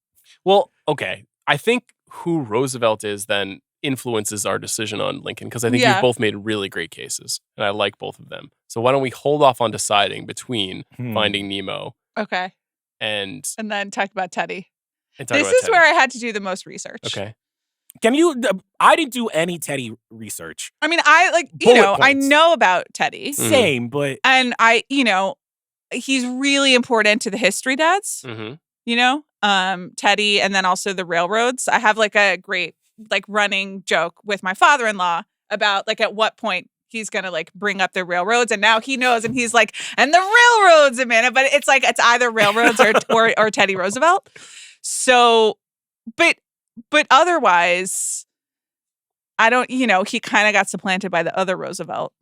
Well, okay. I think who Roosevelt is then influences our decision on Lincoln, because I think you've both made really great cases, and I like both of them. So why don't we hold off on deciding between Finding Nemo and then talk about Teddy. and talk This about is Teddy. where I had to do the most research. Okay. Can you? I didn't do any Teddy research. I mean, I Bullet I points. know about Teddy. Same, but And he's really important to the history dads, Teddy, and then also the railroads. I have like a great like running joke with my father-in-law about like at what point he's going to like bring up the railroads. And now he knows. And he's like, and the railroads, Amanda, but it's like, it's either railroads or Teddy Roosevelt. So, but otherwise, I don't, he kind of got supplanted by the other Roosevelt.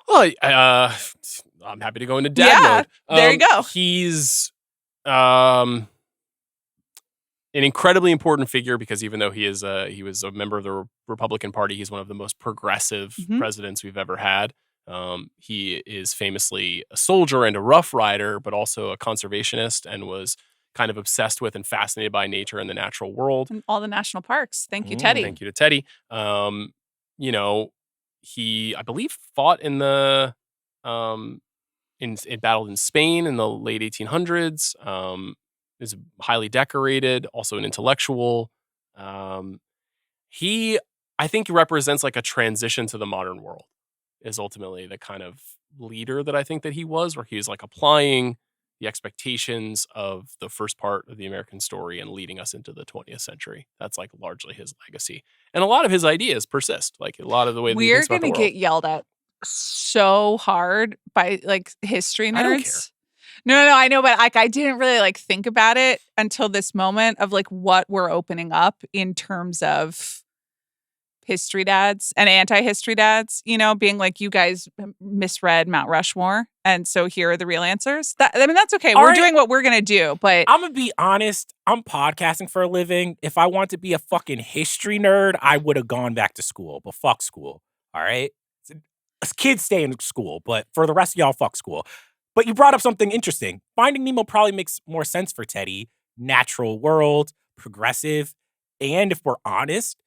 Well, I'm happy to go into dad mode. There you go. He's an incredibly important figure because even though he was a member of the Republican Party, he's one of the most progressive presidents we've ever had. He is famously a soldier and a Rough Rider, but also a conservationist and was kind of obsessed with and fascinated by nature and the natural world. And all the national parks. Thank you, Teddy. Thank you to Teddy. He, I believe, fought in the battled in Spain in the late 1800s. Is highly decorated, also an intellectual. He, I think, represents like a transition to the modern world. Is ultimately the kind of leader that I think that he was, where he was like applying the expectations of the first part of the American story and leading us into the 20th century. That's like largely his legacy. And a lot of his ideas persist. Like a lot of the way that he thinks about the world. We're going to get yelled at so hard by like history nerds. I don't care. No, I know, but like I didn't really like think about it until this moment of like what we're opening up in terms of history dads and anti-history dads, being like, you guys misread Mount Rushmore. And so here are the real answers. That's okay. We're doing what we're going to do, but I'm going to be honest. I'm podcasting for a living. If I want to be a fucking history nerd, I would have gone back to school, but fuck school. All right. Kids stay in school, but for the rest of y'all, fuck school. But you brought up something interesting. Finding Nemo probably makes more sense for Teddy. Natural world, progressive. And if we're honest,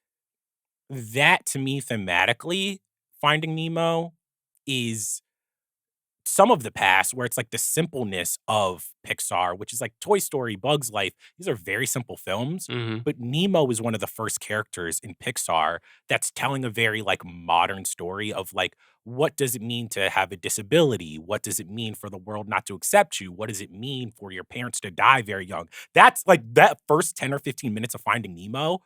that to me thematically, Finding Nemo is some of the past where it's like the simpleness of Pixar, which is like Toy Story, Bugs Life. These are very simple films, but Nemo is one of the first characters in Pixar that's telling a very like modern story of like, what does it mean to have a disability? What does it mean for the world not to accept you? What does it mean for your parents to die very young? That's like that first 10 or 15 minutes of Finding Nemo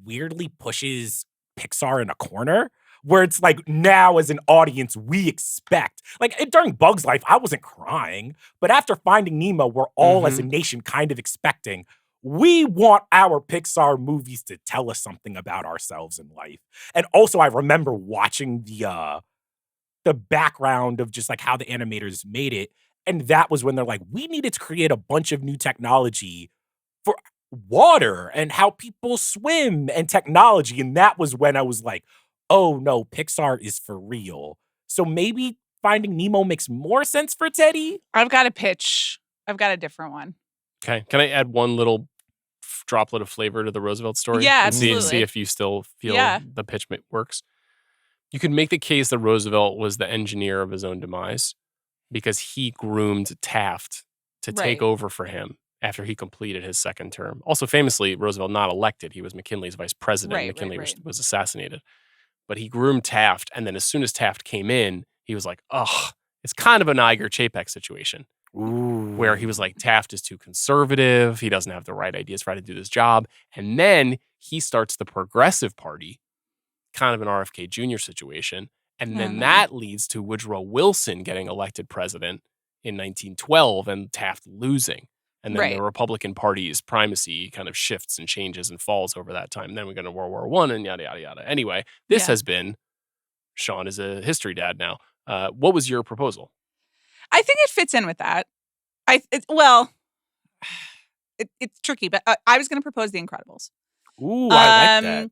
weirdly pushes Pixar in a corner where it's like now as an audience, we expect, like during Bug's Life, I wasn't crying, but after Finding Nemo, we're all as a nation kind of expecting, we want our Pixar movies to tell us something about ourselves in life. And also I remember watching the background of just like how the animators made it. And that was when they're like, we needed to create a bunch of new technology for water and how people swim and technology. And that was when I was like, oh no, Pixar is for real. So maybe Finding Nemo makes more sense for Teddy? I've got a pitch. I've got a different one. Okay. Can I add one little droplet of flavor to the Roosevelt story? Yeah, And absolutely. see if you still feel the pitch works. You could make the case that Roosevelt was the engineer of his own demise because he groomed Taft to take over for him after he completed his second term. Also, famously, Roosevelt not elected. He was McKinley's vice president. McKinley was assassinated. But he groomed Taft, and then as soon as Taft came in, he was like, ugh, it's kind of an Iger Chapek situation. Ooh. Where he was like, Taft is too conservative. He doesn't have the right ideas for how to do this job. And then he starts the Progressive Party, kind of an RFK Jr. situation. And then that leads to Woodrow Wilson getting elected president in 1912 and Taft losing. And then the Republican Party's primacy kind of shifts and changes and falls over that time. And then we go to World War I and yada, yada, yada. Anyway, this has been, Sean is a history dad now. What was your proposal? I think it fits in with that. It's tricky, but I was going to propose The Incredibles. Ooh, I like that.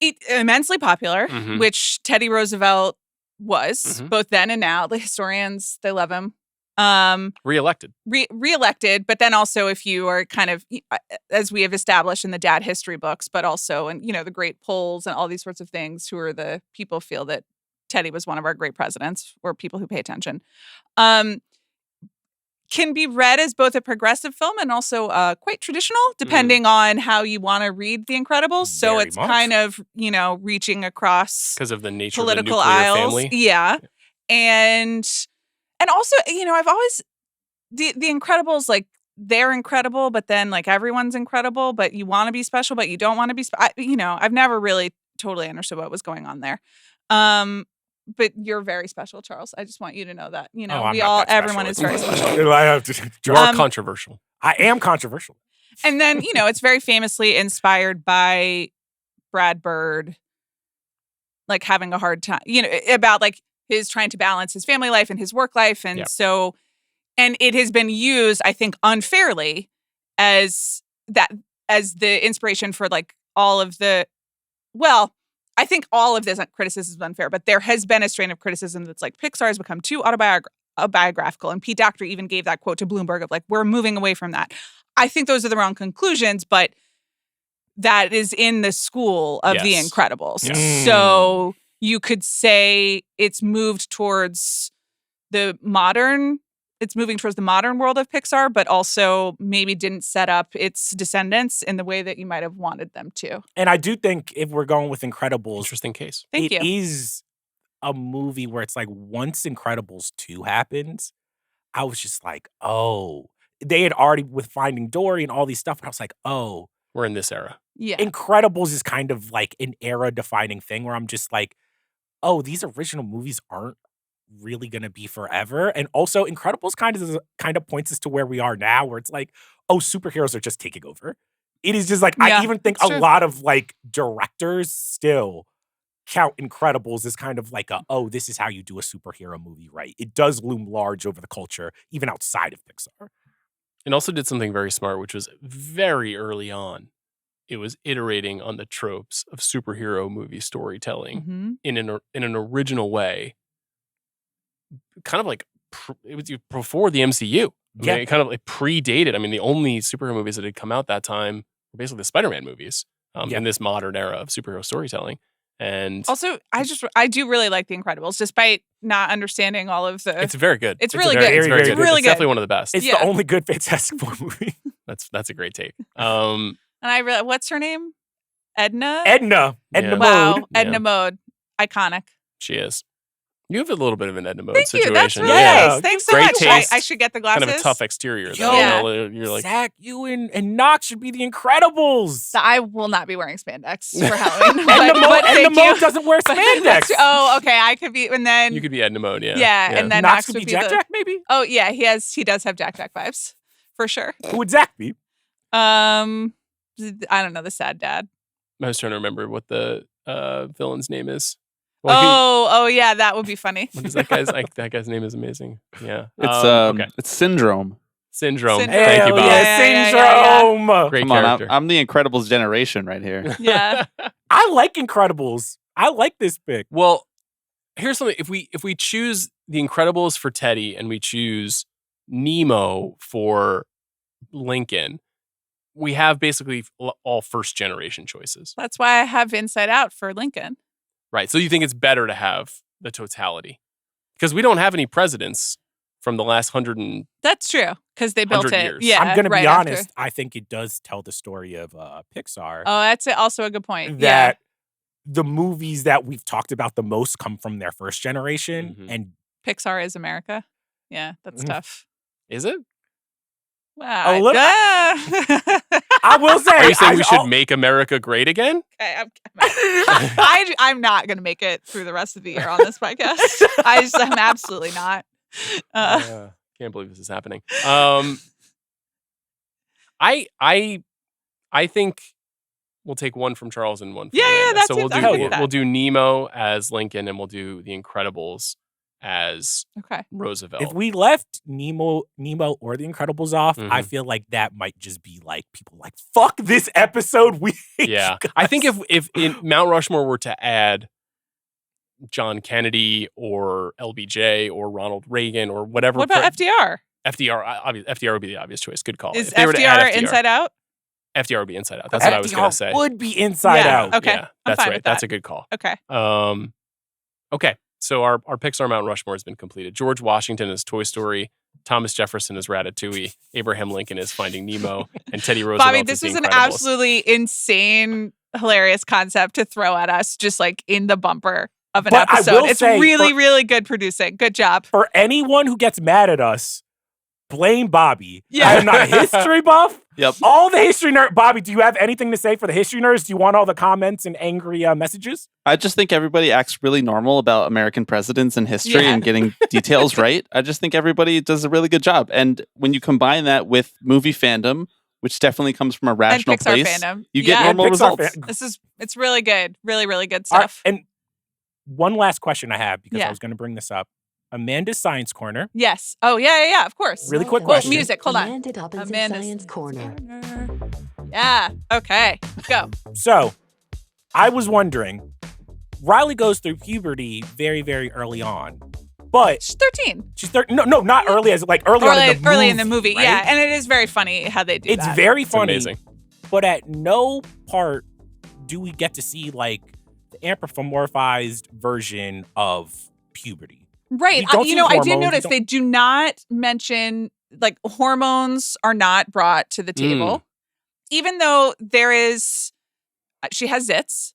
It's immensely popular, which Teddy Roosevelt was, both then and now. The historians, they love him. Reelected, but then also if you are kind of, as we have established in the dad history books, but also in, the great polls and all these sorts of things, who are the people feel that Teddy was one of our great presidents or people who pay attention. Can can be read as both a progressive film and also quite traditional, depending on how you want to read The Incredibles. So Very it's much. kind of, reaching across Because of the nature political of the nuclear aisles. family. Yeah. And also, I've always the Incredibles, like, they're incredible, but then like everyone's incredible, but you want to be special, but you don't want to be I've never really totally understood what was going on there. But you're very special, Charles. I just want you to know that. I'm not that everyone is special. very special. I have to- You are controversial. I am controversial. And then, it's very famously inspired by Brad Bird, like having a hard time, about like his trying to balance his family life and his work life. And so, and it has been used, I think, unfairly as the inspiration for like all of the, well, I think all of this criticism is unfair, but there has been a strain of criticism that's like Pixar has become too autobiographical. And Pete Docter even gave that quote to Bloomberg of like, we're moving away from that. I think those are the wrong conclusions, but that is in the school of The Incredibles. Yes. So you could say it's moving towards the modern world of Pixar, but also maybe didn't set up its descendants in the way that you might have wanted them to. And I do think if we're going with Incredibles, Interesting case. Thank you. it is a movie where it's like once Incredibles 2 happens, I was just like, oh, they had already with Finding Dory and all these stuff. And I was like, oh, We're in this era. Yeah. Incredibles is kind of like an era defining thing where I'm just like, oh, these original movies aren't really going to be forever. And also Incredibles kind of points us to where we are now, where it's like, oh, superheroes are just taking over. It is just like, Yeah, I even think that's a true. lot of like directors still count Incredibles as kind of like this is how you do a superhero movie, right? It does loom large over the culture, even outside of Pixar. And also did something very smart, which was very early on. It was iterating on the tropes of superhero movie storytelling in an original way. Kind of like it was before the MCU. I mean, it kind of like predated. I mean, the only superhero movies that had come out that time were basically the Spider-Man movies in this modern era of superhero storytelling. And also, I do really like The Incredibles, despite not understanding all of the. it's very good. It's really a good. It's very It's good. really It's good. definitely one of the best. It's the only good Fantastic Four movie. That's a great take. And I really, what's her name? Edna Edna Yeah. Wow, Mode. Edna Yeah. Mode, iconic. She is. You have a little bit of an Edna Mode Thank situation. you. That's really Yeah. nice. Thanks so Great much. taste. I should get the glasses. Kind of a tough exterior, though. Yeah. You're like, Zach, you and Knox should be the Incredibles. So I will not be wearing spandex for Halloween. Edna thank Mode you. doesn't wear spandex. Oh, okay. I could be, and then you could be Edna Mode, yeah. yeah, and then Knox Knox could would be Jack Jack, maybe. Oh yeah, he does have Jack Jack vibes for sure. Who would Zach be? I don't know, the sad dad. I was trying to remember what the villain's name is. Well, Oh yeah, that would be funny. what is that guy's? That guy's name is amazing. Yeah, It's Syndrome. Syndrome. Syndrome. Thank you, Hell Bob. yeah, Yeah. Syndrome. Great Come on, character. I'm the Incredibles generation right here. Yeah. I like Incredibles. I like this pick. Well, here's something. If we choose The Incredibles for Teddy and we choose Nemo for Lincoln, we have basically all first generation choices, That's why I have Inside Out for Lincoln. right? So you think it's better to have the totality because we don't have any presidents from the last 100 and That's true because they built 100 it. years. Yeah, I'm gonna right be after. honest. I think it does tell the story of Pixar. Oh, that's also a good point. that the movies that we've talked about the most come from their first generation, Mhm. and Yeah, Pixar is America. Yeah, that's Mhm. tough. is it? Wow. A little- I, I will say, Are you saying we should oh, make America great again? I'm not going to make it through the rest of the year on this podcast. I'm absolutely not. Can't believe this is happening. I think we'll take one from Charles and one from Yeah, Amanda. that's so it. we'll I'm good do with that. we'll do Nemo as Lincoln and we'll do The Incredibles as Okay. Roosevelt. if we left Nemo or The Incredibles off, I Mhm. feel like that might just be like people like fuck this episode. We hate yeah, you I think guys." if in Mount Rushmore were to add John Kennedy or LBJ or Ronald Reagan or whatever, What about FDR? FDR would be the obvious choice. Good call. Is If they were to add FDR Inside Out? FDR would be Inside Out. That's what I was going to say. Would be Inside Yeah. Out. Okay, Yeah, I'm that's fine right. with That's that. a good call. Okay. Okay. So our Pixar Mount Rushmore has been completed. George Washington is Toy Story. Thomas Jefferson is Ratatouille. Abraham Lincoln is Finding Nemo. And Teddy Roosevelt Bobby, is this The is an Incredibles. absolutely insane, hilarious concept to throw at us, just like in the bumper of an But I episode. will It's say, really, really good producing. Good job. For anyone who gets mad at us, blame Bobby. Yeah. I am not a history buff. Yep. All the history nerds. Bobby, do you have anything to say for the history nerds? Do you want all the comments and angry messages? I just think everybody acts really normal about American presidents and history Yeah. and getting details right. I just think everybody does a really good job. And when you combine that with movie fandom, which definitely comes from a rational and Pixar place, fandom. you get Yeah. normal And Pixar results. It's really good. Really, really good All right, stuff. and one last question I have, because Yeah. I was going to bring this up. Amanda's Science Corner. Yes. Oh, yeah, of course. Really quick Oh, question. music. Hold on. Amanda Dobbins' Amanda's Science Corner. Yeah. Okay. Go. So, I was wondering, Riley goes through puberty very, very early on. But She's 13. she's No, not early as like early on in the movie. Early in the movie. right? Yeah. And it is very funny how they do It's that. very It's funny. amazing. But at no part do we get to see like the anthropomorphized version of puberty. Right. We don't see I did hormones, we notice don't- they do not mention, like, hormones are not brought to the table. Even though there is, she has zits.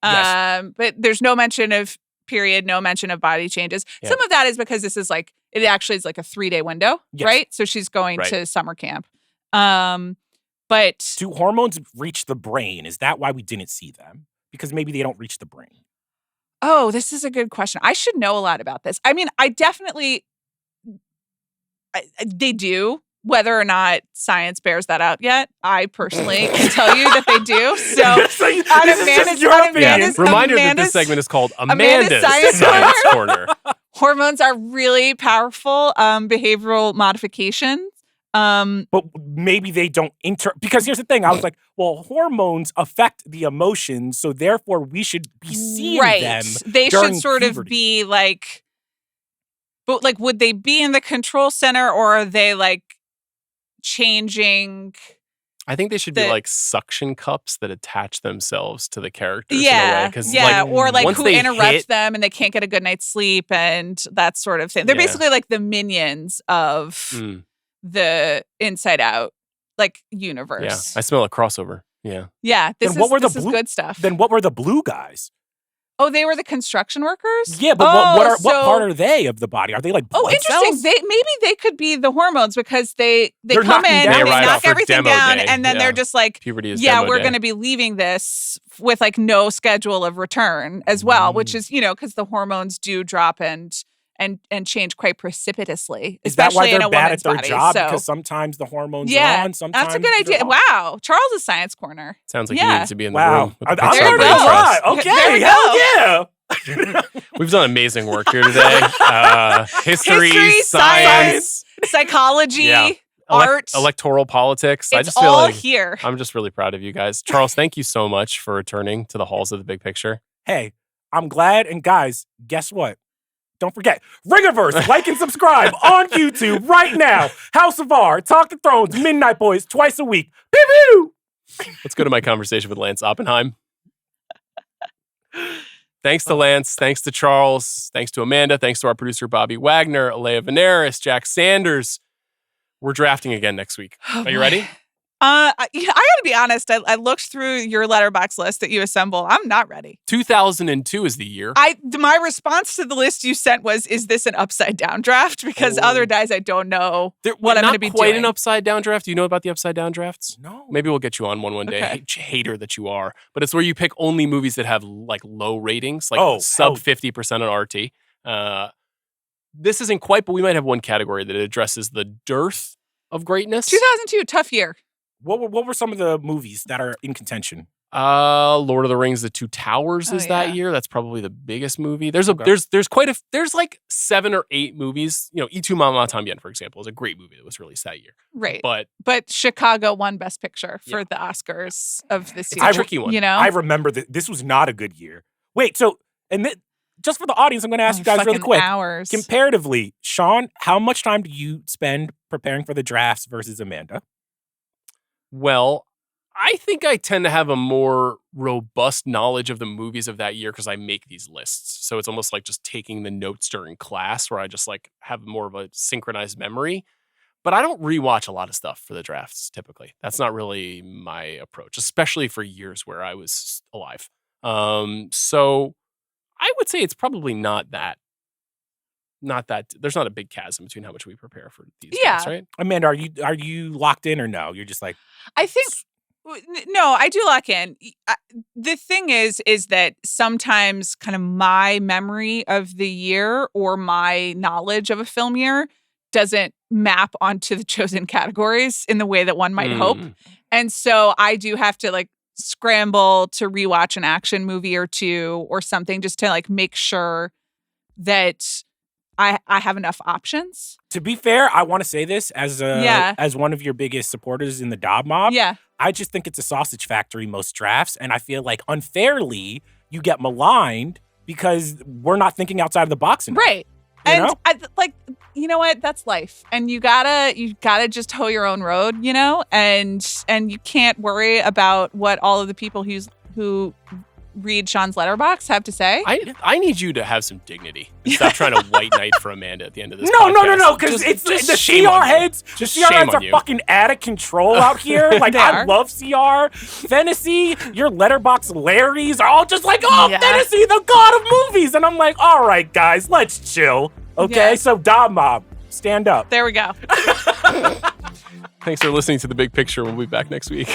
Yes. But there's no mention of period, no mention of body changes. Yeah. Some of that is because this is like, it actually is like a 3-day window, Yes. right? So she's going Right. to summer camp. But Do hormones reach the brain? Is that why we didn't see them? Because maybe they don't reach the brain. oh, this is a good question. I should know a lot about this. I mean, I definitely, they do. Whether or not science bears that out yet, I personally can tell you that they do. So, This is just your on opinion. Amanda's- Reminder that Amanda's- this segment is called Amanda's Amanda's Science Science Corner. hormones are really powerful behavioral modifications. But maybe they don't because here's the thing. I was like, well, hormones affect the emotions, so therefore we should be seeing Right. them. They during should sort of puberty. be like, but like, would they be in the control center, or are they like changing? I think they should be The- like suction cups that attach themselves to the characters. Yeah, Because yeah, or like once who they interrupts hit- them and they can't get a good night's sleep and that sort of thing. They're Yeah. basically like the minions of Mm, the Inside Out like yeah, universe. I smell a crossover. Yeah. Yeah, this Then what were the is blue- good stuff. Then what were the blue guys? Oh, they were the construction workers? Yeah, but what so- part are they of the body? Are they like blood Oh, interesting. cells? Maybe they could be the hormones because they They're come knocking in down- and They they arrive knock for everything demo down, day, and then yeah. they're just like, Puberty is yeah, demo we're day. going to be leaving this with like no schedule of return as well, which Mm. is, because the hormones do drop and change quite precipitously, Is that why especially in they're a bad woman's at their body. job? So, Because sometimes the hormones yeah, are on, sometimes that's a good they're idea. off. Wow, Charles' Science Corner. Sounds like Yeah. he needs to be in the Wow. room with the I'm Pixar There you learning Brain a go. lot. Trust. There Okay, we hell go. yeah. We've done amazing work here today. History, History, science, Psychology, Yeah. art. electoral politics. I It's just feel all like here. I'm just really proud of you guys. Charles, thank you so much for returning to the halls of the big picture. Hey, I'm glad. And guys, guess what? Don't forget, Ringerverse, like and subscribe on YouTube right now. House of R, Talk the Thrones, Midnight Boys, twice a week. Pew pew! Let's go to my conversation with Lance Oppenheim. Thanks to Lance. Thanks to Charles. Thanks to Amanda. Thanks to our producer, Bobby Wagner, Alea Veneris, Jack Sanders. We're drafting again next week. Are you ready? I gotta be honest. I looked through your letterbox list that you assemble. I'm not ready. 2002 is the year. My response to the list you sent was, "Is this an upside down draft?" Because Oh. other guys, I don't know They're what I'm not going to be quite doing. an upside down draft. Do you know about the upside down drafts? No. Maybe we'll get you on one day. Okay. Hater that you are. But it's where you pick only movies that have like low ratings, like Oh, sub hell. 50% on RT. This isn't quite, but we might have one category that addresses the dearth of greatness. 2002, tough year. What were some of the movies that are in contention? Lord of the Rings: The Two Towers Oh, is that yeah. year. That's probably the biggest movie. There's Okay. there's like 7 or 8 movies. Y Tu Mamma También, for example, is a great movie that was released that year. Right. But Chicago won Best Picture for Yeah. the Oscars of this it's year. a tricky one. You know? I remember that this was not a good year. Wait, so, just for the audience, I'm going to ask you guys really Fucking quick. Hours. Comparatively, Sean, how much time do you spend preparing for the drafts versus Amanda? Well, I think I tend to have a more robust knowledge of the movies of that year because I make these lists. So it's almost like just taking the notes during class where I just like have more of a synchronized memory. But I don't rewatch a lot of stuff for the drafts typically. That's not really my approach, especially for years where I was alive. So I would say it's probably not that. There's not a big chasm between how much we prepare for these drafts, right? Amanda, are you locked in or no? You're just like, I think no, I do lock in. The thing is that sometimes kind of my memory of the year or my knowledge of a film year doesn't map onto the chosen categories in the way that one might hope. And so I do have to like scramble to rewatch an action movie or two or something just to like make sure that I have enough options. To be fair, I want to say this as one of your biggest supporters in the Dobb Mob. Yeah. I just think it's a sausage factory most drafts, and I feel like unfairly you get maligned because we're not thinking outside of the box enough. Right. And you know what? That's life. And you gotta just hoe your own road, you know? And you can't worry about what all of the people who read Sean's letterbox have to say. I need you to have some dignity and stop trying to white knight for Amanda at the end of this podcast. No, because it's the CR heads. The CR heads are fucking out of control out here. Like, I love CR. Fennessey, your letterbox Larrys are all just like, Fennessey, the god of movies. And I'm like, all right, guys, let's chill. Okay, Yeah. So Dobb Mob, stand up. There we go. Thanks for listening to The Big Picture. We'll be back next week.